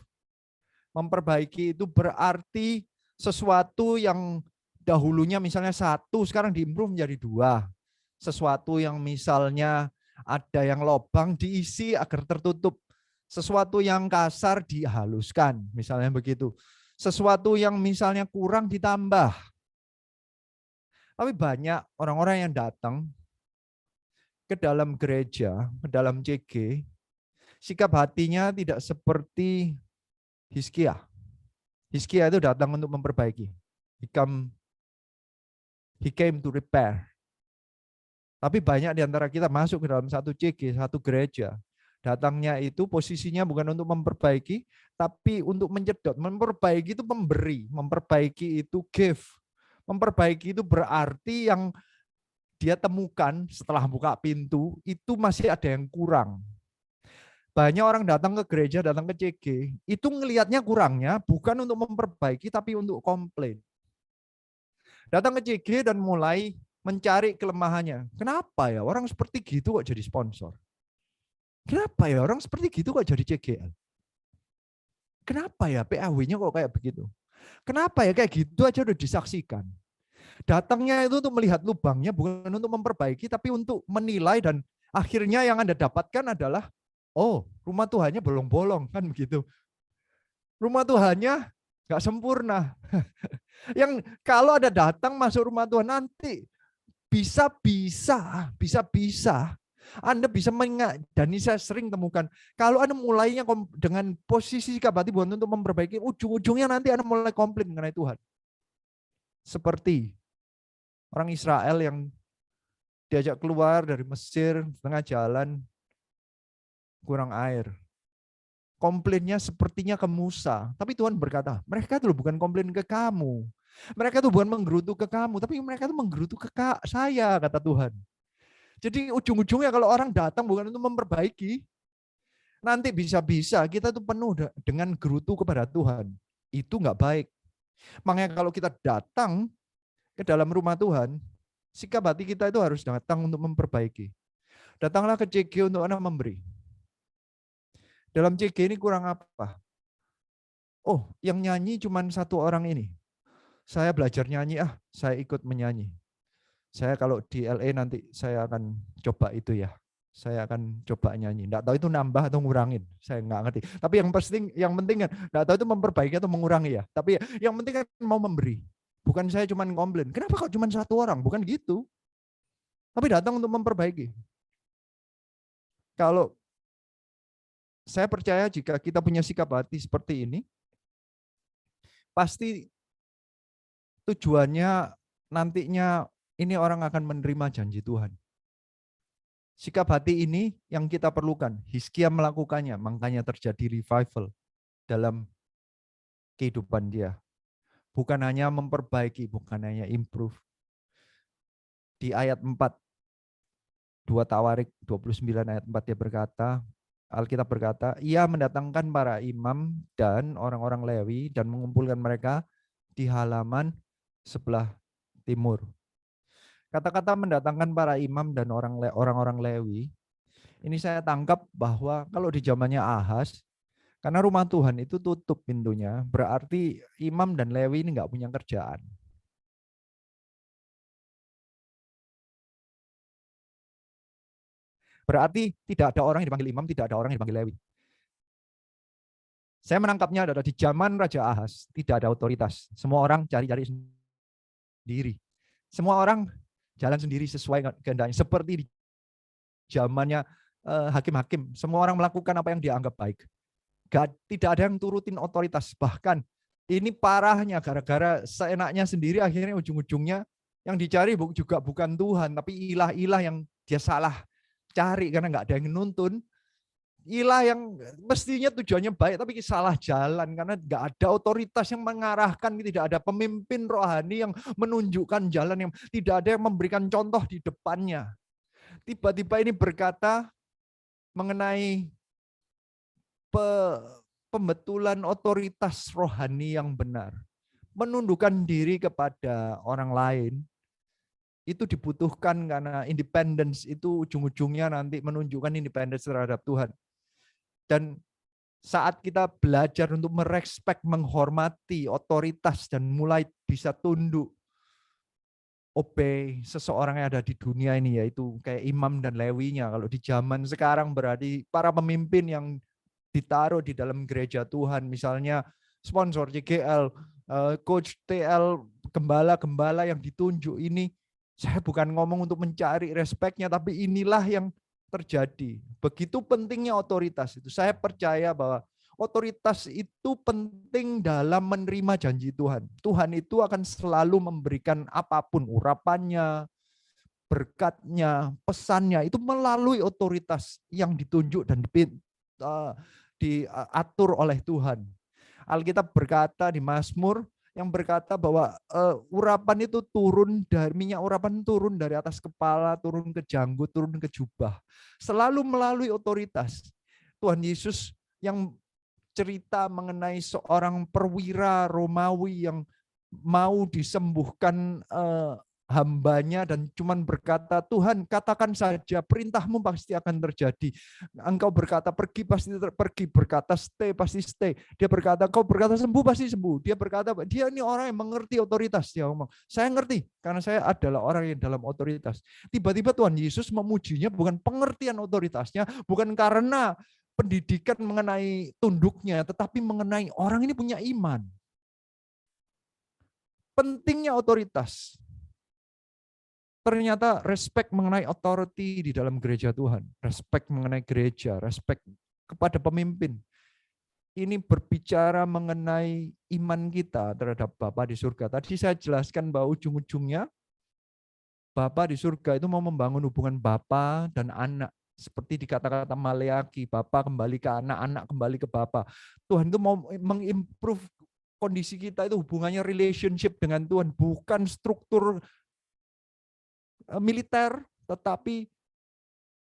Memperbaiki itu berarti sesuatu yang dahulunya misalnya 1, sekarang diimprove menjadi 2. Sesuatu yang misalnya ada yang lubang diisi agar tertutup. Sesuatu yang kasar dihaluskan, misalnya begitu. Sesuatu yang misalnya kurang ditambah. Tapi banyak orang-orang yang datang ke dalam gereja, ke dalam CG, sikap hatinya tidak seperti Hizkia. Hizkia itu datang untuk memperbaiki. He came to repair. Tapi banyak di antara kita masuk ke dalam satu CG, satu gereja. Datangnya itu posisinya bukan untuk memperbaiki, tapi untuk menyedot. Memperbaiki itu memberi, memperbaiki itu give. Memperbaiki itu berarti yang dia temukan setelah buka pintu, itu masih ada yang kurang. Banyak orang datang ke gereja, datang ke CG, itu ngelihatnya kurangnya bukan untuk memperbaiki, tapi untuk komplain. Datang ke CG dan mulai mencari kelemahannya. Kenapa ya orang seperti gitu kok jadi sponsor? Kenapa ya orang seperti gitu kok jadi CGL? Kenapa ya PAW-nya kok kayak begitu? Kenapa ya kayak gitu aja udah disaksikan. Datangnya itu untuk melihat lubangnya, bukan untuk memperbaiki, tapi untuk menilai, dan akhirnya yang Anda dapatkan adalah, oh, rumah Tuhannya bolong-bolong, kan begitu. Rumah Tuhannya nggak sempurna. Yang kalau ada datang masuk rumah Tuhan nanti bisa-bisa Anda bisa dan ini saya sering temukan, kalau Anda mulainya dengan posisi sikap hati bukan untuk memperbaiki, ujung-ujungnya nanti Anda mulai komplain mengenai Tuhan. Seperti orang Israel yang diajak keluar dari Mesir, tengah jalan kurang air. Komplainnya sepertinya ke Musa, tapi Tuhan berkata, mereka itu bukan komplain ke kamu. Mereka itu bukan menggerutu ke kamu, tapi mereka itu menggerutu ke saya, kata Tuhan. Jadi ujung-ujungnya kalau orang datang bukan untuk memperbaiki, nanti bisa-bisa kita itu penuh dengan gerutu kepada Tuhan. Itu nggak baik. Makanya kalau kita datang ke dalam rumah Tuhan, sikap hati kita itu harus datang untuk memperbaiki. Datanglah ke CG untuk Anda memberi. Dalam CG ini kurang apa? Oh, yang nyanyi cuma satu orang ini. Saya belajar nyanyi, saya ikut menyanyi. Saya kalau di LA nanti saya akan coba itu ya. Saya akan coba nyanyi. Nggak tahu itu nambah atau ngurangin. Saya nggak ngerti. Tapi yang penting kan, nggak tahu itu memperbaiki atau mengurangi ya. Tapi yang penting kan mau memberi. Bukan saya cuma komplain. Kenapa kok cuma satu orang? Bukan gitu. Tapi datang untuk memperbaiki. Kalau saya percaya jika kita punya sikap hati seperti ini, pasti tujuannya nantinya ini orang akan menerima janji Tuhan. Sikap hati ini yang kita perlukan. Hizkia melakukannya, makanya terjadi revival dalam kehidupan dia. Bukan hanya memperbaiki, bukan hanya improve. Di ayat 4, 2 Tawarik 29 ayat 4 dia berkata, Alkitab berkata, ia mendatangkan para imam dan orang-orang Lewi dan mengumpulkan mereka di halaman sebelah timur. Kata-kata mendatangkan para imam dan orang-orang Lewi, ini saya tangkap bahwa kalau di zamannya Ahaz, karena rumah Tuhan itu tutup pintunya, berarti imam dan Lewi ini nggak punya kerjaan. Berarti tidak ada orang yang dipanggil imam, tidak ada orang yang dipanggil Lewi. Saya menangkapnya adalah di zaman Raja Ahaz, tidak ada otoritas. Semua orang cari-cari sendiri. Semua orang jalan sendiri sesuai kehendaknya. Seperti di zamannya hakim-hakim, semua orang melakukan apa yang dianggap baik. Tidak ada yang turutin otoritas. Bahkan ini parahnya gara-gara seenaknya sendiri, akhirnya ujung-ujungnya yang dicari juga bukan Tuhan, tapi ilah-ilah yang dia salah cari karena nggak ada yang nuntun. Ilah yang mestinya tujuannya baik tapi salah jalan karena nggak ada otoritas yang mengarahkan, tidak ada pemimpin rohani yang menunjukkan jalan, yang tidak ada yang memberikan contoh di depannya. Tiba-tiba ini berkata mengenai pembetulan otoritas rohani yang benar. Menundukkan diri kepada orang lain itu dibutuhkan karena independence itu ujung-ujungnya nanti menunjukkan independence terhadap Tuhan. Dan saat kita belajar untuk merespek, menghormati otoritas dan mulai bisa tunduk, obey seseorang yang ada di dunia ini, yaitu kayak imam dan lewinya. Kalau di zaman sekarang berarti para pemimpin yang ditaruh di dalam gereja Tuhan, misalnya sponsor JGL, coach TL, gembala-gembala yang ditunjuk ini, saya bukan ngomong untuk mencari respeknya, tapi inilah yang terjadi. Begitu pentingnya otoritas itu. Saya percaya bahwa otoritas itu penting dalam menerima janji Tuhan. Tuhan itu akan selalu memberikan apapun, urapannya, berkatnya, pesannya, itu melalui otoritas yang ditunjuk dan diatur oleh Tuhan. Alkitab berkata di Mazmur, yang berkata bahwa urapan itu turun dari minyak, urapan turun dari atas kepala, turun ke janggut, turun ke jubah. Selalu melalui otoritas. Tuhan Yesus yang cerita mengenai seorang perwira Romawi yang mau disembuhkan hambanya dan cuman berkata, Tuhan katakan saja, perintahmu pasti akan terjadi. Engkau berkata pergi pasti pergi, berkata stay pasti stay. Dia berkata, kau berkata sembuh pasti sembuh. Dia berkata, dia ini orang yang mengerti otoritas. Dia ngomong, saya ngerti karena saya adalah orang yang dalam otoritas. Tiba-tiba Tuhan Yesus memujinya bukan pengertian otoritasnya, bukan karena pendidikan mengenai tunduknya, tetapi mengenai orang ini punya iman. Pentingnya otoritas. Ternyata respect mengenai authority di dalam gereja Tuhan, respect mengenai gereja, respect kepada pemimpin. Ini berbicara mengenai iman kita terhadap Bapa di surga. Tadi saya jelaskan bahwa ujung-ujungnya Bapa di surga itu mau membangun hubungan Bapa dan anak. Seperti di kata-kata Maleaki, Bapa kembali ke anak, anak kembali ke Bapa. Tuhan itu mau mengimprove kondisi kita itu hubungannya relationship dengan Tuhan, bukan struktur militer, tetapi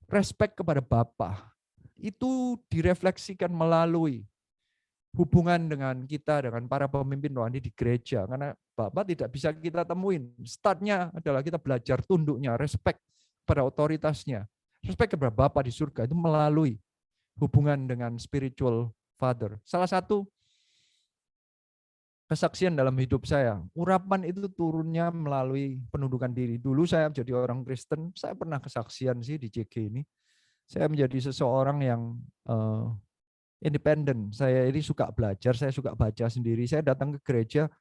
respect kepada Bapa. Itu direfleksikan melalui hubungan dengan kita, dengan para pemimpin rohani di gereja. Karena Bapa tidak bisa kita temuin. Startnya adalah kita belajar tunduknya, respect pada otoritasnya. Respect kepada Bapa di surga itu melalui hubungan dengan spiritual father. Salah satu kesaksian dalam hidup saya, urapan itu turunnya melalui penundukan diri. Dulu saya menjadi orang Kristen, saya pernah kesaksian sih di CG ini. Saya menjadi seseorang yang independen. Saya ini suka belajar, saya suka baca sendiri. Saya datang ke gereja,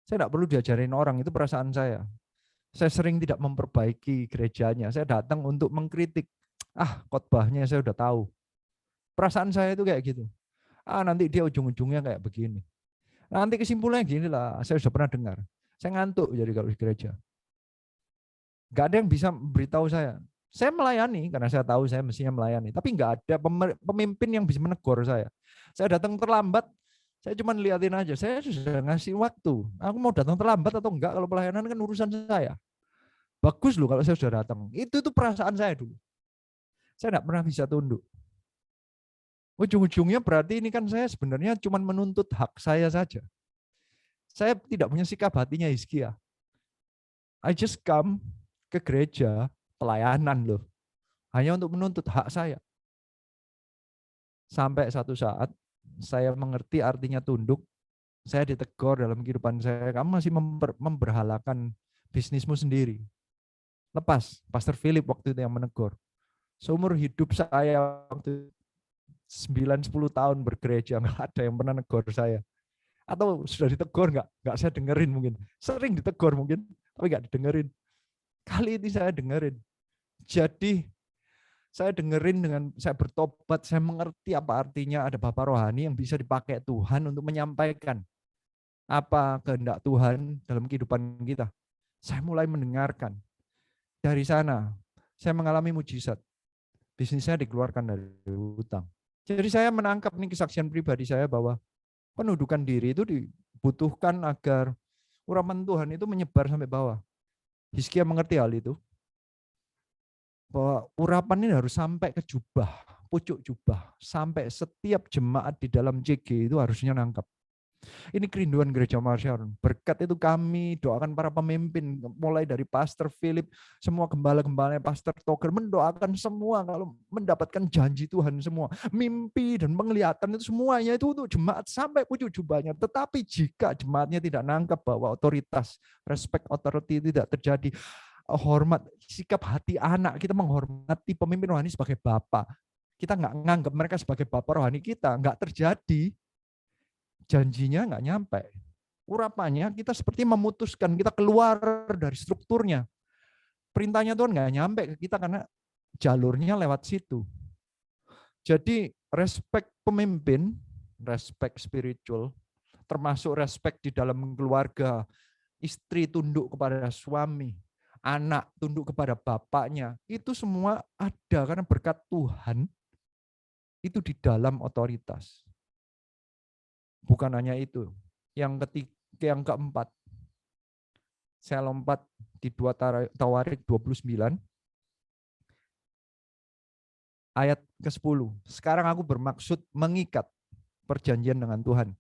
saya tidak perlu diajarin orang, itu perasaan saya. Saya sering tidak memperbaiki gerejanya. Saya datang untuk mengkritik. Khotbahnya saya udah tahu. Perasaan saya itu kayak gitu. Nanti dia ujung-ujungnya kayak begini. Nanti kesimpulannya gini lah, saya sudah pernah dengar. Saya ngantuk jadi kalau di gereja. Gak ada yang bisa beritahu saya. Saya melayani karena saya tahu saya mestinya melayani. Tapi nggak ada pemimpin yang bisa menegur saya. Saya datang terlambat, saya cuma liatin aja. Saya sudah ngasih waktu. Aku mau datang terlambat atau enggak, kalau pelayanan kan urusan saya. Bagus loh kalau saya sudah datang. Itu perasaan saya dulu. Saya nggak pernah bisa tunduk. Ujung-ujungnya berarti ini kan saya sebenarnya cuma menuntut hak saya saja. Saya tidak punya sikap hatinya Hizkia. I just come ke gereja pelayanan loh. Hanya untuk menuntut hak saya. Sampai satu saat saya mengerti artinya tunduk. Saya ditegur dalam kehidupan saya. Kamu masih memberhalakan bisnismu sendiri. Lepas. Pastor Philip waktu itu yang menegur. Seumur hidup saya waktu 9-10 tahun bergereja, nggak ada yang pernah negur saya. Atau sudah ditegur nggak saya dengerin mungkin. Sering ditegur mungkin, tapi nggak didengerin. Kali ini saya dengerin. Jadi saya dengerin dengan saya bertobat, saya mengerti apa artinya ada Bapak rohani yang bisa dipakai Tuhan untuk menyampaikan apa kehendak Tuhan dalam kehidupan kita. Saya mulai mendengarkan. Dari sana, saya mengalami mujizat. Bisnis saya dikeluarkan dari hutang. Jadi saya menangkap nih kesaksian pribadi saya bahwa penundukan diri itu dibutuhkan agar urapan Tuhan itu menyebar sampai bawah. Hizkia mengerti hal itu. Bahwa urapan ini harus sampai ke jubah, pucuk jubah. Sampai setiap jemaat di dalam CG itu harusnya nangkap. Ini kerinduan Gereja Marsharon. Berkat itu kami doakan para pemimpin, mulai dari Pastor Philip, semua gembala-gembalanya, Pastor Toger, mendoakan semua kalau mendapatkan janji Tuhan semua. Mimpi dan penglihatan itu semuanya itu untuk jemaat sampai pucuk jubahnya. Tetapi jika jemaatnya tidak nangkap bahwa otoritas, respect authority tidak terjadi, hormat, sikap hati anak, kita menghormati pemimpin rohani sebagai bapak. Kita nggak nganggap mereka sebagai bapak rohani kita, nggak terjadi. Janjinya nggak nyampe. Urapannya kita seperti memutuskan, kita keluar dari strukturnya. Perintahnya Tuhan nggak nyampe ke kita karena jalurnya lewat situ. Jadi respect pemimpin, respect spiritual, termasuk respect di dalam keluarga, istri tunduk kepada suami, anak tunduk kepada bapaknya, itu semua ada karena berkat Tuhan itu di dalam otoritas. Bukan hanya itu. Yang ketiga, yang keempat, saya lompat di 2 Tawarik 29 ayat ke-10. Sekarang aku bermaksud mengikat perjanjian dengan Tuhan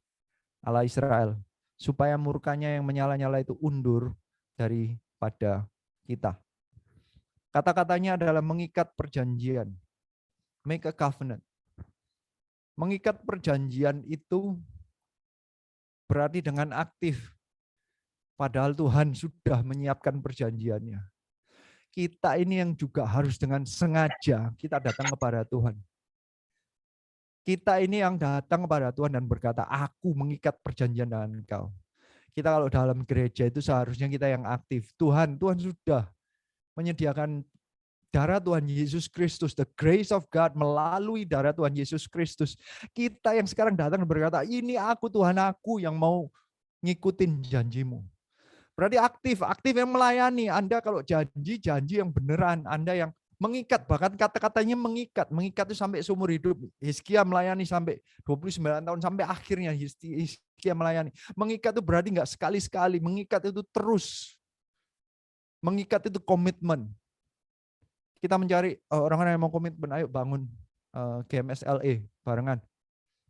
Allah Israel supaya murkanya yang menyala-nyala itu undur daripada kita. Kata-katanya adalah mengikat perjanjian. Make a covenant. Mengikat perjanjian itu berarti dengan aktif. Padahal Tuhan sudah menyiapkan perjanjiannya. Kita ini yang juga harus dengan sengaja kita datang kepada Tuhan. Kita ini yang datang kepada Tuhan dan berkata, aku mengikat perjanjian dengan engkau. Kita kalau dalam gereja itu seharusnya kita yang aktif. Tuhan sudah menyediakan darah Tuhan Yesus Kristus, the grace of God melalui darah Tuhan Yesus Kristus. Kita yang sekarang datang dan berkata, ini aku Tuhan, aku yang mau ngikutin janjimu. Berarti aktif yang melayani. Anda kalau janji yang beneran. Anda yang mengikat, bahkan kata-katanya mengikat itu sampai seumur hidup. Hizkia melayani sampai 29 tahun, sampai akhirnya Hizkia melayani. Mengikat itu berarti enggak sekali-sekali, mengikat itu terus. Mengikat itu komitmen. Kita mencari orang-orang yang mau komitmen, ayo bangun GMSLE barengan.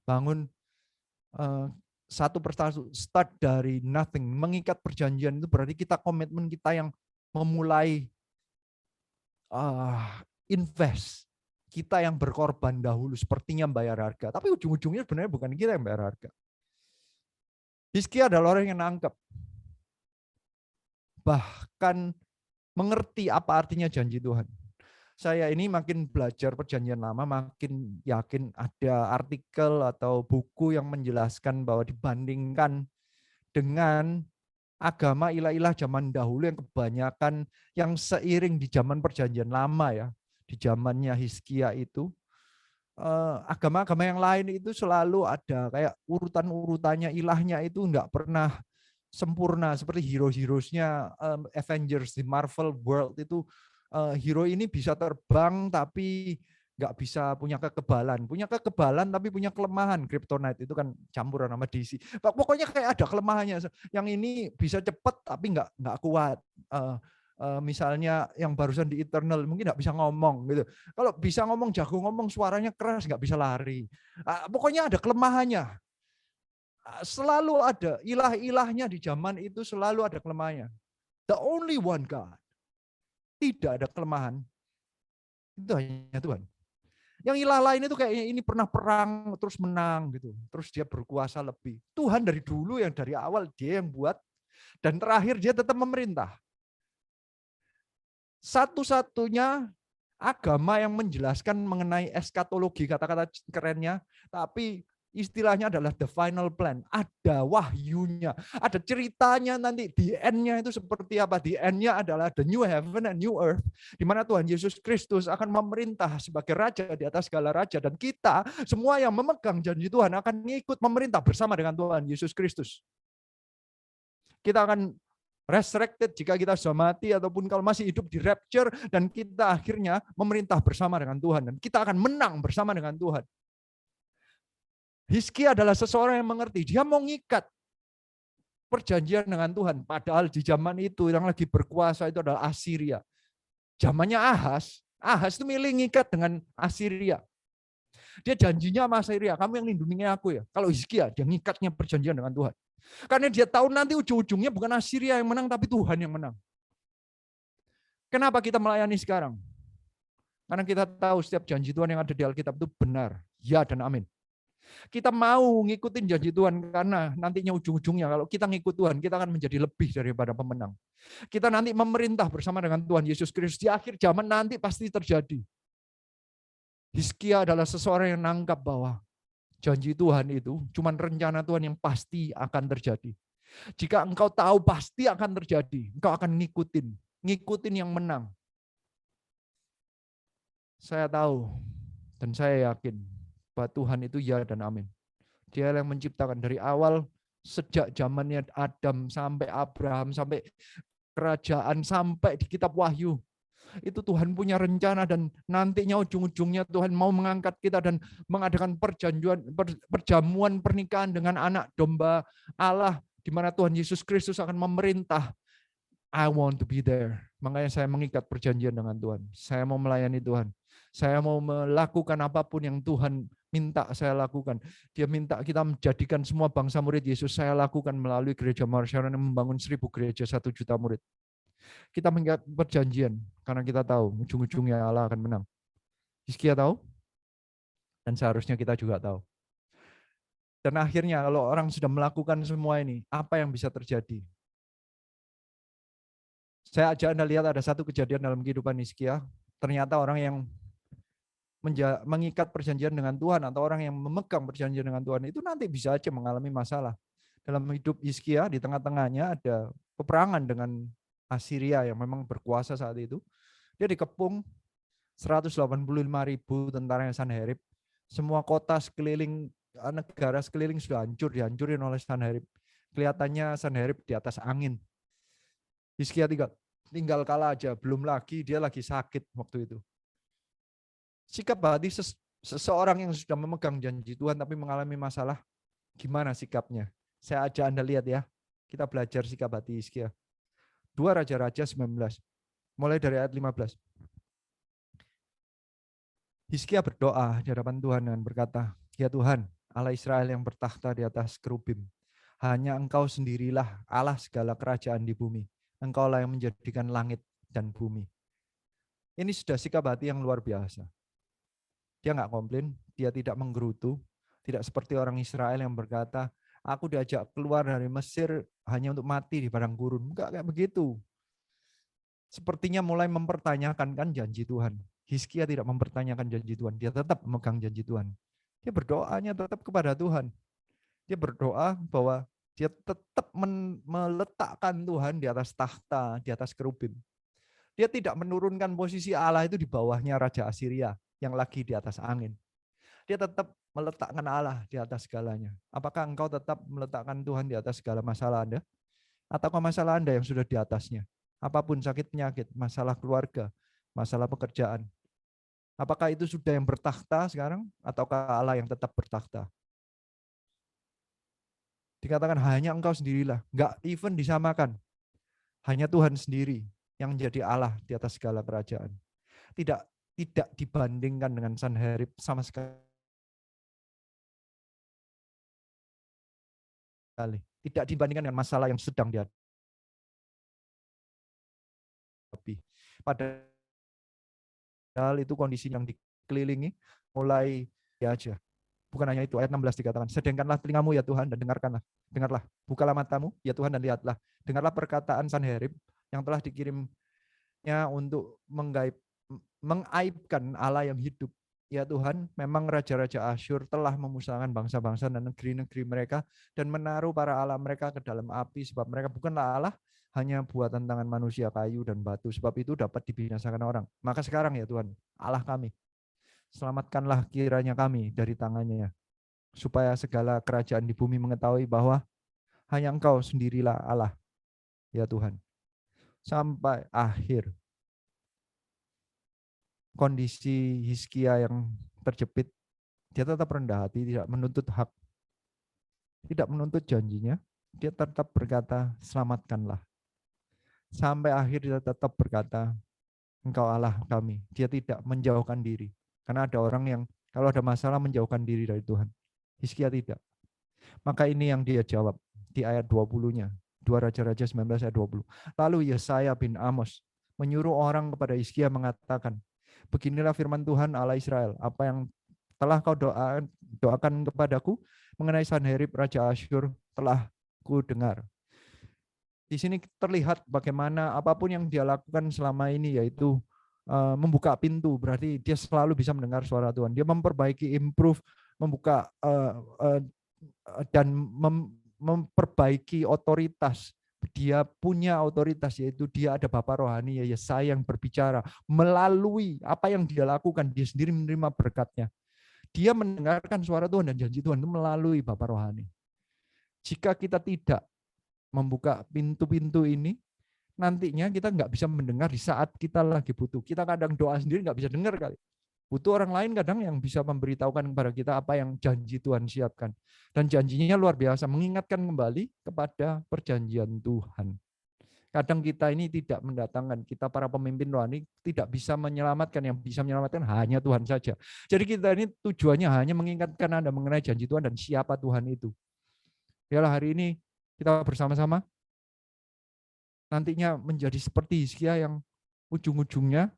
Bangun satu persatu, start dari nothing. Mengikat perjanjian itu berarti kita komitmen kita yang memulai invest. Kita yang berkorban dahulu, sepertinya bayar harga. Tapi ujung-ujungnya sebenarnya bukan kita yang bayar harga. Hizkia adalah orang yang nangkep. Bahkan mengerti apa artinya janji Tuhan. Saya ini makin belajar perjanjian lama, makin yakin ada artikel atau buku yang menjelaskan bahwa dibandingkan dengan agama ilah-ilah zaman dahulu yang kebanyakan yang seiring di zaman perjanjian lama ya, di zamannya Hizkia itu, agama-agama yang lain itu selalu ada kayak urutan-urutannya ilahnya itu enggak pernah sempurna seperti hero-heroesnya Avengers di Marvel World itu. Hero ini bisa terbang tapi nggak bisa punya kekebalan tapi punya kelemahan. Kryptonite itu kan campuran sama DC. Pokoknya kayak ada kelemahannya. Yang ini bisa cepat tapi nggak kuat. Misalnya yang barusan di Eternal mungkin nggak bisa ngomong gitu. Kalau bisa ngomong, jago ngomong, suaranya keras, nggak bisa lari. Pokoknya ada kelemahannya. Selalu ada ilah-ilahnya di zaman itu, selalu ada kelemahannya. The only one God. Tidak ada kelemahan. Itu hanya Tuhan. Yang ilah lain itu kayaknya ini pernah perang terus menang gitu. Terus dia berkuasa lebih. Tuhan dari dulu yang dari awal dia yang buat dan terakhir dia tetap memerintah. Satu-satunya agama yang menjelaskan mengenai eskatologi, kata-kata kerennya, tapi istilahnya adalah the final plan. Ada wahyunya, ada ceritanya nanti di end-nya itu seperti apa. Di end-nya adalah the new heaven and new earth, di mana Tuhan Yesus Kristus akan memerintah sebagai raja di atas segala raja, dan kita semua yang memegang janji Tuhan akan ikut memerintah bersama dengan Tuhan Yesus Kristus. Kita akan resurrected jika kita sudah mati, ataupun kalau masih hidup di rapture, dan kita akhirnya memerintah bersama dengan Tuhan, dan kita akan menang bersama dengan Tuhan. Hizkia adalah seseorang yang mengerti, dia mau ngikat perjanjian dengan Tuhan. Padahal di zaman itu yang lagi berkuasa itu adalah Assyria. Zamannya Ahaz itu milih ngikat dengan Assyria. Dia janjinya sama Assyria, kamu yang lindungi aku ya. Kalau Hizkia, dia ngikatnya perjanjian dengan Tuhan. Karena dia tahu nanti ujung-ujungnya bukan Assyria yang menang, tapi Tuhan yang menang. Kenapa kita melayani sekarang? Karena kita tahu setiap janji Tuhan yang ada di Alkitab itu benar. Ya dan amin. Kita mau ngikutin janji Tuhan karena nantinya ujung-ujungnya kalau kita ngikut Tuhan, kita akan menjadi lebih daripada pemenang. Kita nanti memerintah bersama dengan Tuhan Yesus Kristus. Di akhir zaman nanti pasti terjadi. Hizkia adalah seseorang yang nangkap bahwa janji Tuhan itu cuma rencana Tuhan yang pasti akan terjadi. Jika engkau tahu pasti akan terjadi, engkau akan ngikutin yang menang. Saya tahu dan saya yakin bahwa Tuhan itu ya dan amin. Dia yang menciptakan dari awal, sejak zamannya Adam sampai Abraham, sampai kerajaan, sampai di kitab Wahyu. Itu Tuhan punya rencana, dan nantinya ujung-ujungnya Tuhan mau mengangkat kita dan mengadakan perjamuan pernikahan dengan anak domba Allah, di mana Tuhan Yesus Kristus akan memerintah. I want to be there. Makanya saya mengikat perjanjian dengan Tuhan. Saya mau melayani Tuhan. Saya mau melakukan apapun yang Tuhan minta saya lakukan. Dia minta kita menjadikan semua bangsa murid Yesus. Saya lakukan melalui gereja Marsharon yang membangun 1000 gereja, 1 juta murid. Kita mengikat perjanjian karena kita tahu ujung-ujungnya Allah akan menang. Hizkia tahu, dan seharusnya kita juga tahu. Dan akhirnya kalau orang sudah melakukan semua ini, apa yang bisa terjadi? Saya ajak Anda lihat ada satu kejadian dalam kehidupan Hizkia. Ternyata orang yang mengikat perjanjian dengan Tuhan atau orang yang memegang perjanjian dengan Tuhan itu nanti bisa aja mengalami masalah. Dalam hidup Hizkia di tengah-tengahnya ada peperangan dengan Assyria yang memang berkuasa saat itu. Dia dikepung 185.000 tentara Sanherib. Semua kota sekeliling, negara sekeliling sudah dihancurin oleh Sanherib. Kelihatannya Sanherib di atas angin. Hizkia tinggal kalah aja, belum lagi dia lagi sakit waktu itu. Sikap hati seseorang yang sudah memegang janji Tuhan tapi mengalami masalah, gimana sikapnya? Saya ajak Anda lihat ya. Kita belajar sikap hati Hizkia. 2 Raja-Raja 19. Mulai dari ayat 15. Hizkia berdoa di hadapan Tuhan dan berkata, "Ya Tuhan, Allah Israel yang bertakhta di atas kerubim, hanya Engkau sendirilah Allah segala kerajaan di bumi. Engkaulah yang menjadikan langit dan bumi." Ini sudah sikap hati yang luar biasa. Dia nggak komplain, dia tidak menggerutu, tidak seperti orang Israel yang berkata, "Aku diajak keluar dari Mesir hanya untuk mati di padang gurun." Enggak kayak begitu. Sepertinya mulai mempertanyakan kan janji Tuhan. Hizkia tidak mempertanyakan janji Tuhan, dia tetap memegang janji Tuhan. Dia berdoanya tetap kepada Tuhan. Dia berdoa bahwa dia tetap meletakkan Tuhan di atas takhta, di atas kerubim. Dia tidak menurunkan posisi Allah itu di bawahnya Raja Assyria yang lagi di atas angin. Dia tetap meletakkan Allah di atas segalanya. Apakah engkau tetap meletakkan Tuhan di atas segala masalah Anda? Ataukah masalah Anda yang sudah di atasnya? Apapun sakit penyakit, masalah keluarga, masalah pekerjaan. Apakah itu sudah yang bertakhta sekarang? Ataukah Allah yang tetap bertakhta? Dikatakan hanya engkau sendirilah. Enggak even disamakan. Hanya Tuhan sendiri yang menjadi Allah di atas segala kerajaan. Tidak dibandingkan dengan Sanherib sama sekali. Tidak dibandingkan dengan masalah yang sedang dihadapi. Padahal itu kondisi yang dikelilingi mulai ya aja. Bukan hanya itu, ayat 16 dikatakan, "Sedengkanlah telingamu ya Tuhan dan dengarkanlah. Dengarlah, bukalah matamu ya Tuhan dan lihatlah. Dengarlah perkataan Sanherib yang telah dikirimnya untuk mengaibkan Allah yang hidup. Ya Tuhan, memang raja-raja Asyur telah memusnahkan bangsa-bangsa dan negeri-negeri mereka dan menaruh para Allah mereka ke dalam api, sebab mereka bukanlah Allah, hanya buatan tangan manusia, kayu dan batu. Sebab itu dapat dibinasakan orang. Maka sekarang ya Tuhan, Allah kami, selamatkanlah kiranya kami dari tangannya, supaya segala kerajaan di bumi mengetahui bahwa hanya Engkau sendirilah Allah, ya Tuhan." Sampai akhir kondisi Hizkia yang terjepit, dia tetap rendah hati, tidak menuntut hak, tidak menuntut janjinya, dia tetap berkata, "Selamatkanlah." Sampai akhir dia tetap berkata, "Engkau Allah kami." Dia tidak menjauhkan diri. Karena ada orang yang kalau ada masalah menjauhkan diri dari Tuhan. Hizkia tidak. Maka ini yang dia jawab di ayat 20-nya. 2 Raja-Raja 19 ayat 20. Lalu Yesaya bin Amos menyuruh orang kepada Hizkia mengatakan, "Beginilah firman Tuhan Allah Israel, apa yang telah kau doakan kepadaku mengenai Sanherib Raja Asyur telah ku dengar." Di sini terlihat bagaimana apapun yang dia lakukan selama ini, yaitu membuka pintu, berarti dia selalu bisa mendengar suara Tuhan. Dia memperbaiki, improve, membuka dan memperbaiki otoritas. Dia punya otoritas, yaitu dia ada Bapa rohani, ya Yesaya, yang berbicara melalui apa yang dia lakukan. Dia sendiri menerima berkatnya. Dia mendengarkan suara Tuhan dan janji Tuhan itu melalui Bapa rohani. Jika kita tidak membuka pintu-pintu ini, nantinya kita nggak bisa mendengar di saat kita lagi butuh. Kita kadang doa sendiri nggak bisa dengar kali. Butuh orang lain kadang yang bisa memberitahukan kepada kita apa yang janji Tuhan siapkan. Dan janjinya luar biasa, mengingatkan kembali kepada perjanjian Tuhan. Kadang kita ini tidak mendatangkan, kita para pemimpin rohani tidak bisa menyelamatkan, yang bisa menyelamatkan hanya Tuhan saja. Jadi kita ini tujuannya hanya mengingatkan Anda mengenai janji Tuhan dan siapa Tuhan itu. Biarlah hari ini kita bersama-sama nantinya menjadi seperti Hizkia yang ujung-ujungnya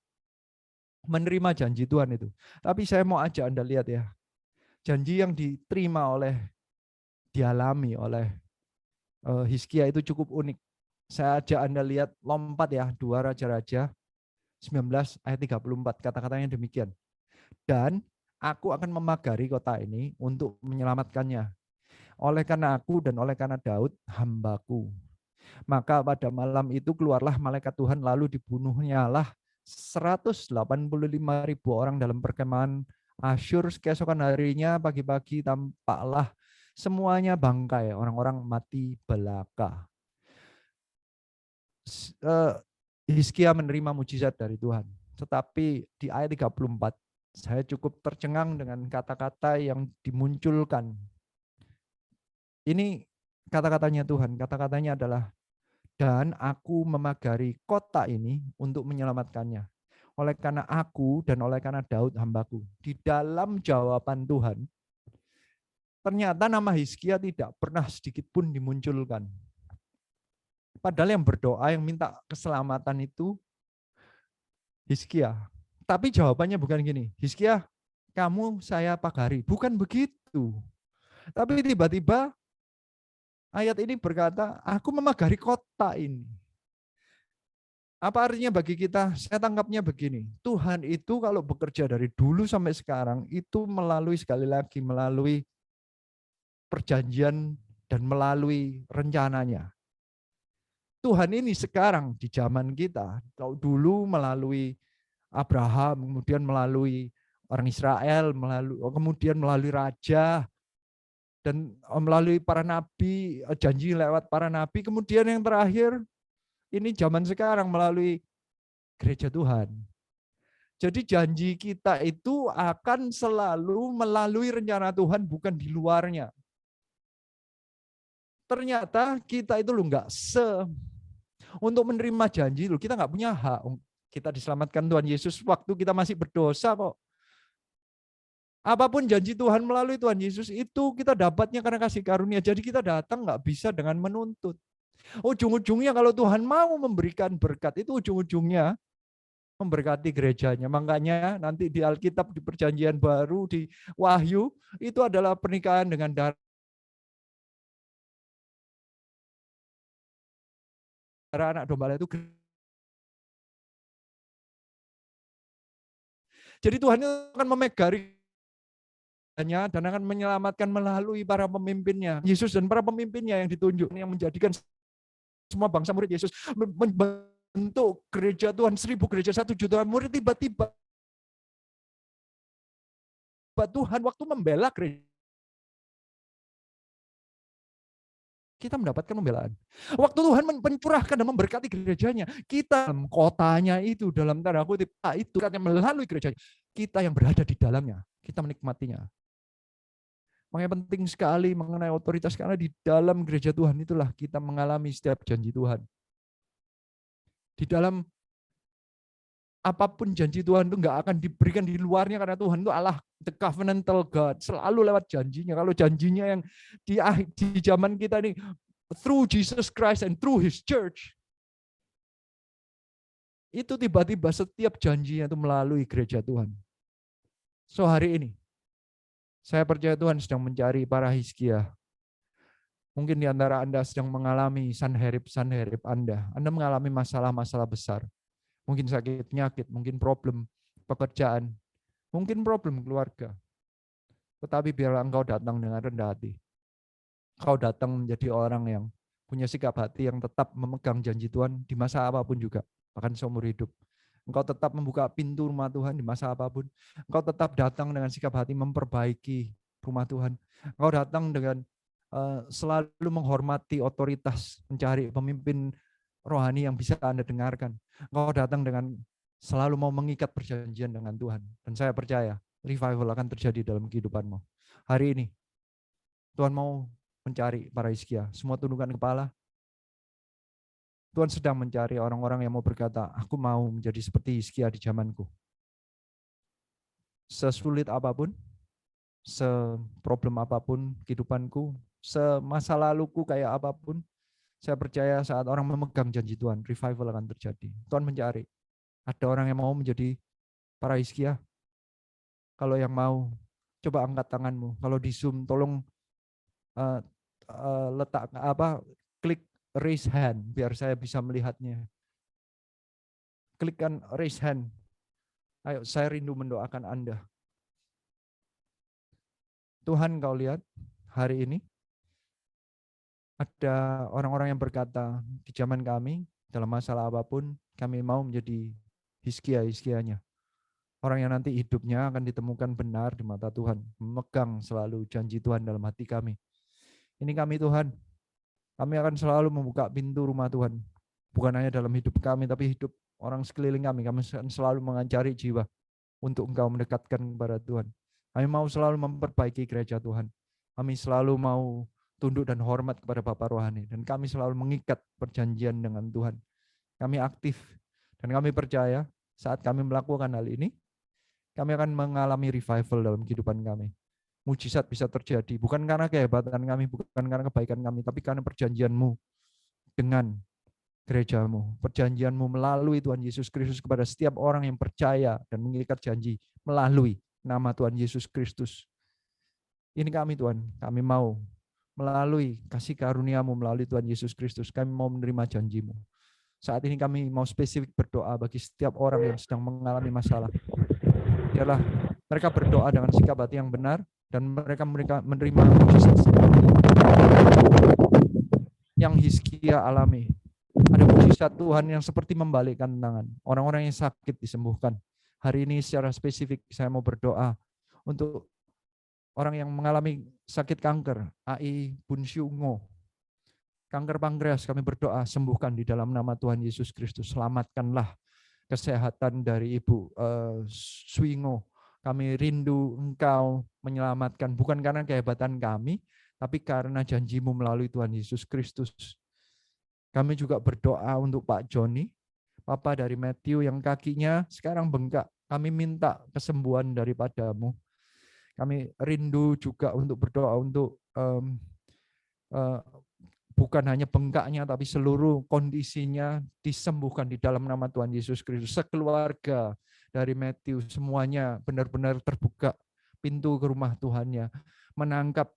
menerima janji Tuhan itu. Tapi saya mau ajak Anda lihat ya, janji yang diterima dialami oleh Hizkia itu cukup unik. Saya ajak Anda lihat, lompat ya, 2 Raja-Raja 19 ayat 34, kata-katanya demikian. Dan aku akan memagari kota ini untuk menyelamatkannya. Oleh karena aku dan oleh karena Daud, hambaku. Maka pada malam itu keluarlah malaikat Tuhan, lalu dibunuhnya lah 185.000 orang dalam perkemahan Asyur. Keesokan harinya pagi-pagi tampaklah semuanya bangkai, orang-orang mati belaka. Hizkia menerima mujizat dari Tuhan. Tetapi di ayat 34, saya cukup tercengang dengan kata-kata yang dimunculkan. Ini kata-katanya Tuhan, kata-katanya adalah, dan aku memagari kota ini untuk menyelamatkannya. Oleh karena aku dan oleh karena Daud hambaku. Di dalam jawaban Tuhan, ternyata nama Hizkia tidak pernah sedikit pun dimunculkan. Padahal yang berdoa, yang minta keselamatan itu Hizkia. Tapi jawabannya bukan gini, Hizkia, kamu saya pagari. Bukan begitu. Tapi tiba-tiba ayat ini berkata, aku memagari kota ini. Apa artinya bagi kita? Saya tangkapnya begini, Tuhan itu kalau bekerja dari dulu sampai sekarang, itu melalui, sekali lagi, melalui perjanjian dan melalui rencananya. Tuhan ini sekarang di zaman kita, kalau dulu melalui Abraham, kemudian melalui orang Israel, kemudian melalui raja, dan melalui para nabi, janji lewat para nabi, kemudian yang terakhir, ini zaman sekarang melalui gereja Tuhan. Jadi janji kita itu akan selalu melalui rencana Tuhan, bukan di luarnya. Ternyata kita itu loh nggak untuk menerima janji, loh kita nggak punya hak. Kita diselamatkan Tuhan Yesus waktu kita masih berdosa kok. Apapun janji Tuhan melalui Tuhan Yesus itu kita dapatnya karena kasih karunia. Jadi kita datang nggak bisa dengan menuntut. Ujung-ujungnya kalau Tuhan mau memberikan berkat, itu ujung-ujungnya memberkati gerejanya. Makanya nanti di Alkitab, di perjanjian baru, di Wahyu, itu adalah pernikahan dengan darah anak domba itu. Jadi Tuhan itu akan memegari dan akan menyelamatkan melalui para pemimpinnya. Yesus dan para pemimpinnya yang ditunjuk, yang menjadikan semua bangsa murid Yesus, membentuk gereja Tuhan, 1.000 gereja, 1 juta murid. Tiba-tiba Tuhan waktu membela gereja, kita mendapatkan pembelaan. Waktu Tuhan mencurahkan dan memberkati gerejanya, kita dalam kotanya itu, dalam tanda kutip, itu yang melalui gerejanya, kita yang berada di dalamnya, kita menikmatinya. Makanya penting sekali mengenai otoritas, karena di dalam gereja Tuhan itulah kita mengalami setiap janji Tuhan. Di dalam apapun janji Tuhan itu nggak akan diberikan di luarnya, karena Tuhan itu Allah, the covenantal God, selalu lewat janjinya. Kalau janjinya yang di zaman kita ini, through Jesus Christ and through His church, itu tiba-tiba setiap janjinya itu melalui gereja Tuhan. So hari ini, saya percaya Tuhan sedang mencari para Hizkia. Mungkin di antara Anda sedang mengalami sanherib Anda. Anda mengalami masalah-masalah besar. Mungkin sakit, penyakit, mungkin problem pekerjaan, mungkin problem keluarga. Tetapi biarlah engkau datang dengan rendah hati. Kau datang menjadi orang yang punya sikap hati yang tetap memegang janji Tuhan di masa apapun juga, bahkan seumur hidup. Engkau tetap membuka pintu rumah Tuhan di masa apapun. Engkau tetap datang dengan sikap hati memperbaiki rumah Tuhan. Engkau datang dengan selalu menghormati otoritas, mencari pemimpin rohani yang bisa Anda dengarkan. Engkau datang dengan selalu mau mengikat perjanjian dengan Tuhan. Dan saya percaya revival akan terjadi dalam kehidupanmu. Hari ini Tuhan mau mencari para Hizkia. Semua tundukkan kepala. Tuhan sedang mencari orang-orang yang mau berkata, aku mau menjadi seperti Hizkia di zamanku. Sesulit apapun, seproblem apapun kehidupanku, semasa laluku kayak apapun, Saya percaya saat orang memegang janji Tuhan, revival akan terjadi. Tuhan mencari. Ada orang yang mau menjadi para Hizkia? Kalau yang mau, coba angkat tanganmu. Kalau di Zoom, tolong letak klik raise hand biar saya bisa melihatnya. Klikkan raise hand. Ayo, saya rindu mendoakan Anda. Tuhan, kau lihat hari ini ada orang-orang yang berkata di zaman kami dalam masalah apapun kami mau menjadi Hizkia-Hizkianya. Orang yang nanti hidupnya akan ditemukan benar di mata Tuhan, memegang selalu janji Tuhan dalam hati kami. Ini kami Tuhan, kami akan selalu membuka pintu rumah Tuhan. Bukan hanya dalam hidup kami, tapi hidup orang sekeliling kami. Kami akan selalu mengajari jiwa untuk Engkau mendekatkan kepada Tuhan. Kami mau selalu memperbaiki gereja Tuhan. Kami selalu mau tunduk dan hormat kepada Bapak Rohani. Dan kami selalu mengikat perjanjian dengan Tuhan. Kami aktif. Dan kami percaya saat kami melakukan hal ini, kami akan mengalami revival dalam kehidupan kami. Mujizat bisa terjadi. Bukan karena kehebatan kami, bukan karena kebaikan kami, tapi karena perjanjian-Mu dengan gerejamu, perjanjianmu melalui Tuhan Yesus Kristus kepada setiap orang yang percaya dan mengikat janji melalui nama Tuhan Yesus Kristus. Ini kami Tuhan, kami mau melalui kasih karunia-Mu melalui Tuhan Yesus Kristus, kami mau menerima janji-Mu. Saat ini kami mau spesifik berdoa bagi setiap orang yang sedang mengalami masalah. Biarlah mereka berdoa dengan sikap hati yang benar dan mereka menerima mujizat yang Hizkia alami. Ada mujizat Tuhan yang seperti membalikkan tangan. Orang-orang yang sakit disembuhkan. Hari ini secara spesifik saya mau berdoa untuk orang yang mengalami sakit kanker, AI Bunsyungo. Kanker pankreas kami berdoa sembuhkan di dalam nama Tuhan Yesus Kristus. Selamatkanlah kesehatan dari Ibu Swingo. Kami rindu Engkau menyelamatkan, bukan karena kehebatan kami, tapi karena janji-Mu melalui Tuhan Yesus Kristus. Kami juga berdoa untuk Pak Joni, Papa dari Matthew yang kakinya sekarang bengkak. Kami minta kesembuhan daripada-Mu. Kami rindu juga untuk berdoa untuk bukan hanya bengkaknya, tapi seluruh kondisinya disembuhkan di dalam nama Tuhan Yesus Kristus. Sekeluarga dari Matthew, semuanya benar-benar terbuka pintu ke rumah Tuhannya. Menangkap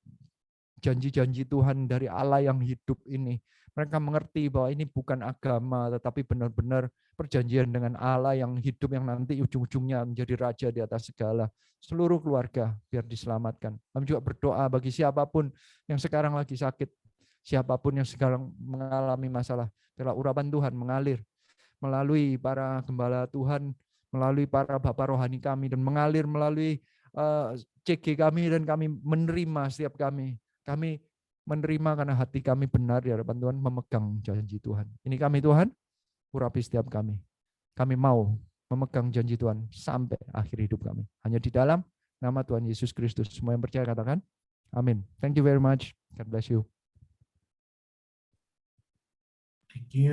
janji-janji Tuhan dari Allah yang hidup ini. Mereka mengerti bahwa ini bukan agama, tetapi benar-benar perjanjian dengan Allah yang hidup, yang nanti ujung-ujungnya menjadi raja di atas segala. Seluruh keluarga biar diselamatkan. Kami juga berdoa bagi siapapun yang sekarang lagi sakit, siapapun yang sekarang mengalami masalah, biarlah urapan Tuhan mengalir melalui para gembala Tuhan, melalui para bapak rohani kami, dan mengalir melalui CG kami, dan kami menerima setiap kami. Kami menerima karena hati kami benar di hadapan Tuhan, memegang janji Tuhan. Ini kami Tuhan, urapi setiap kami. Kami mau memegang janji Tuhan sampai akhir hidup kami. Hanya di dalam nama Tuhan Yesus Kristus. Semua yang percaya katakan, amin. Thank you very much. God bless you. Thank you.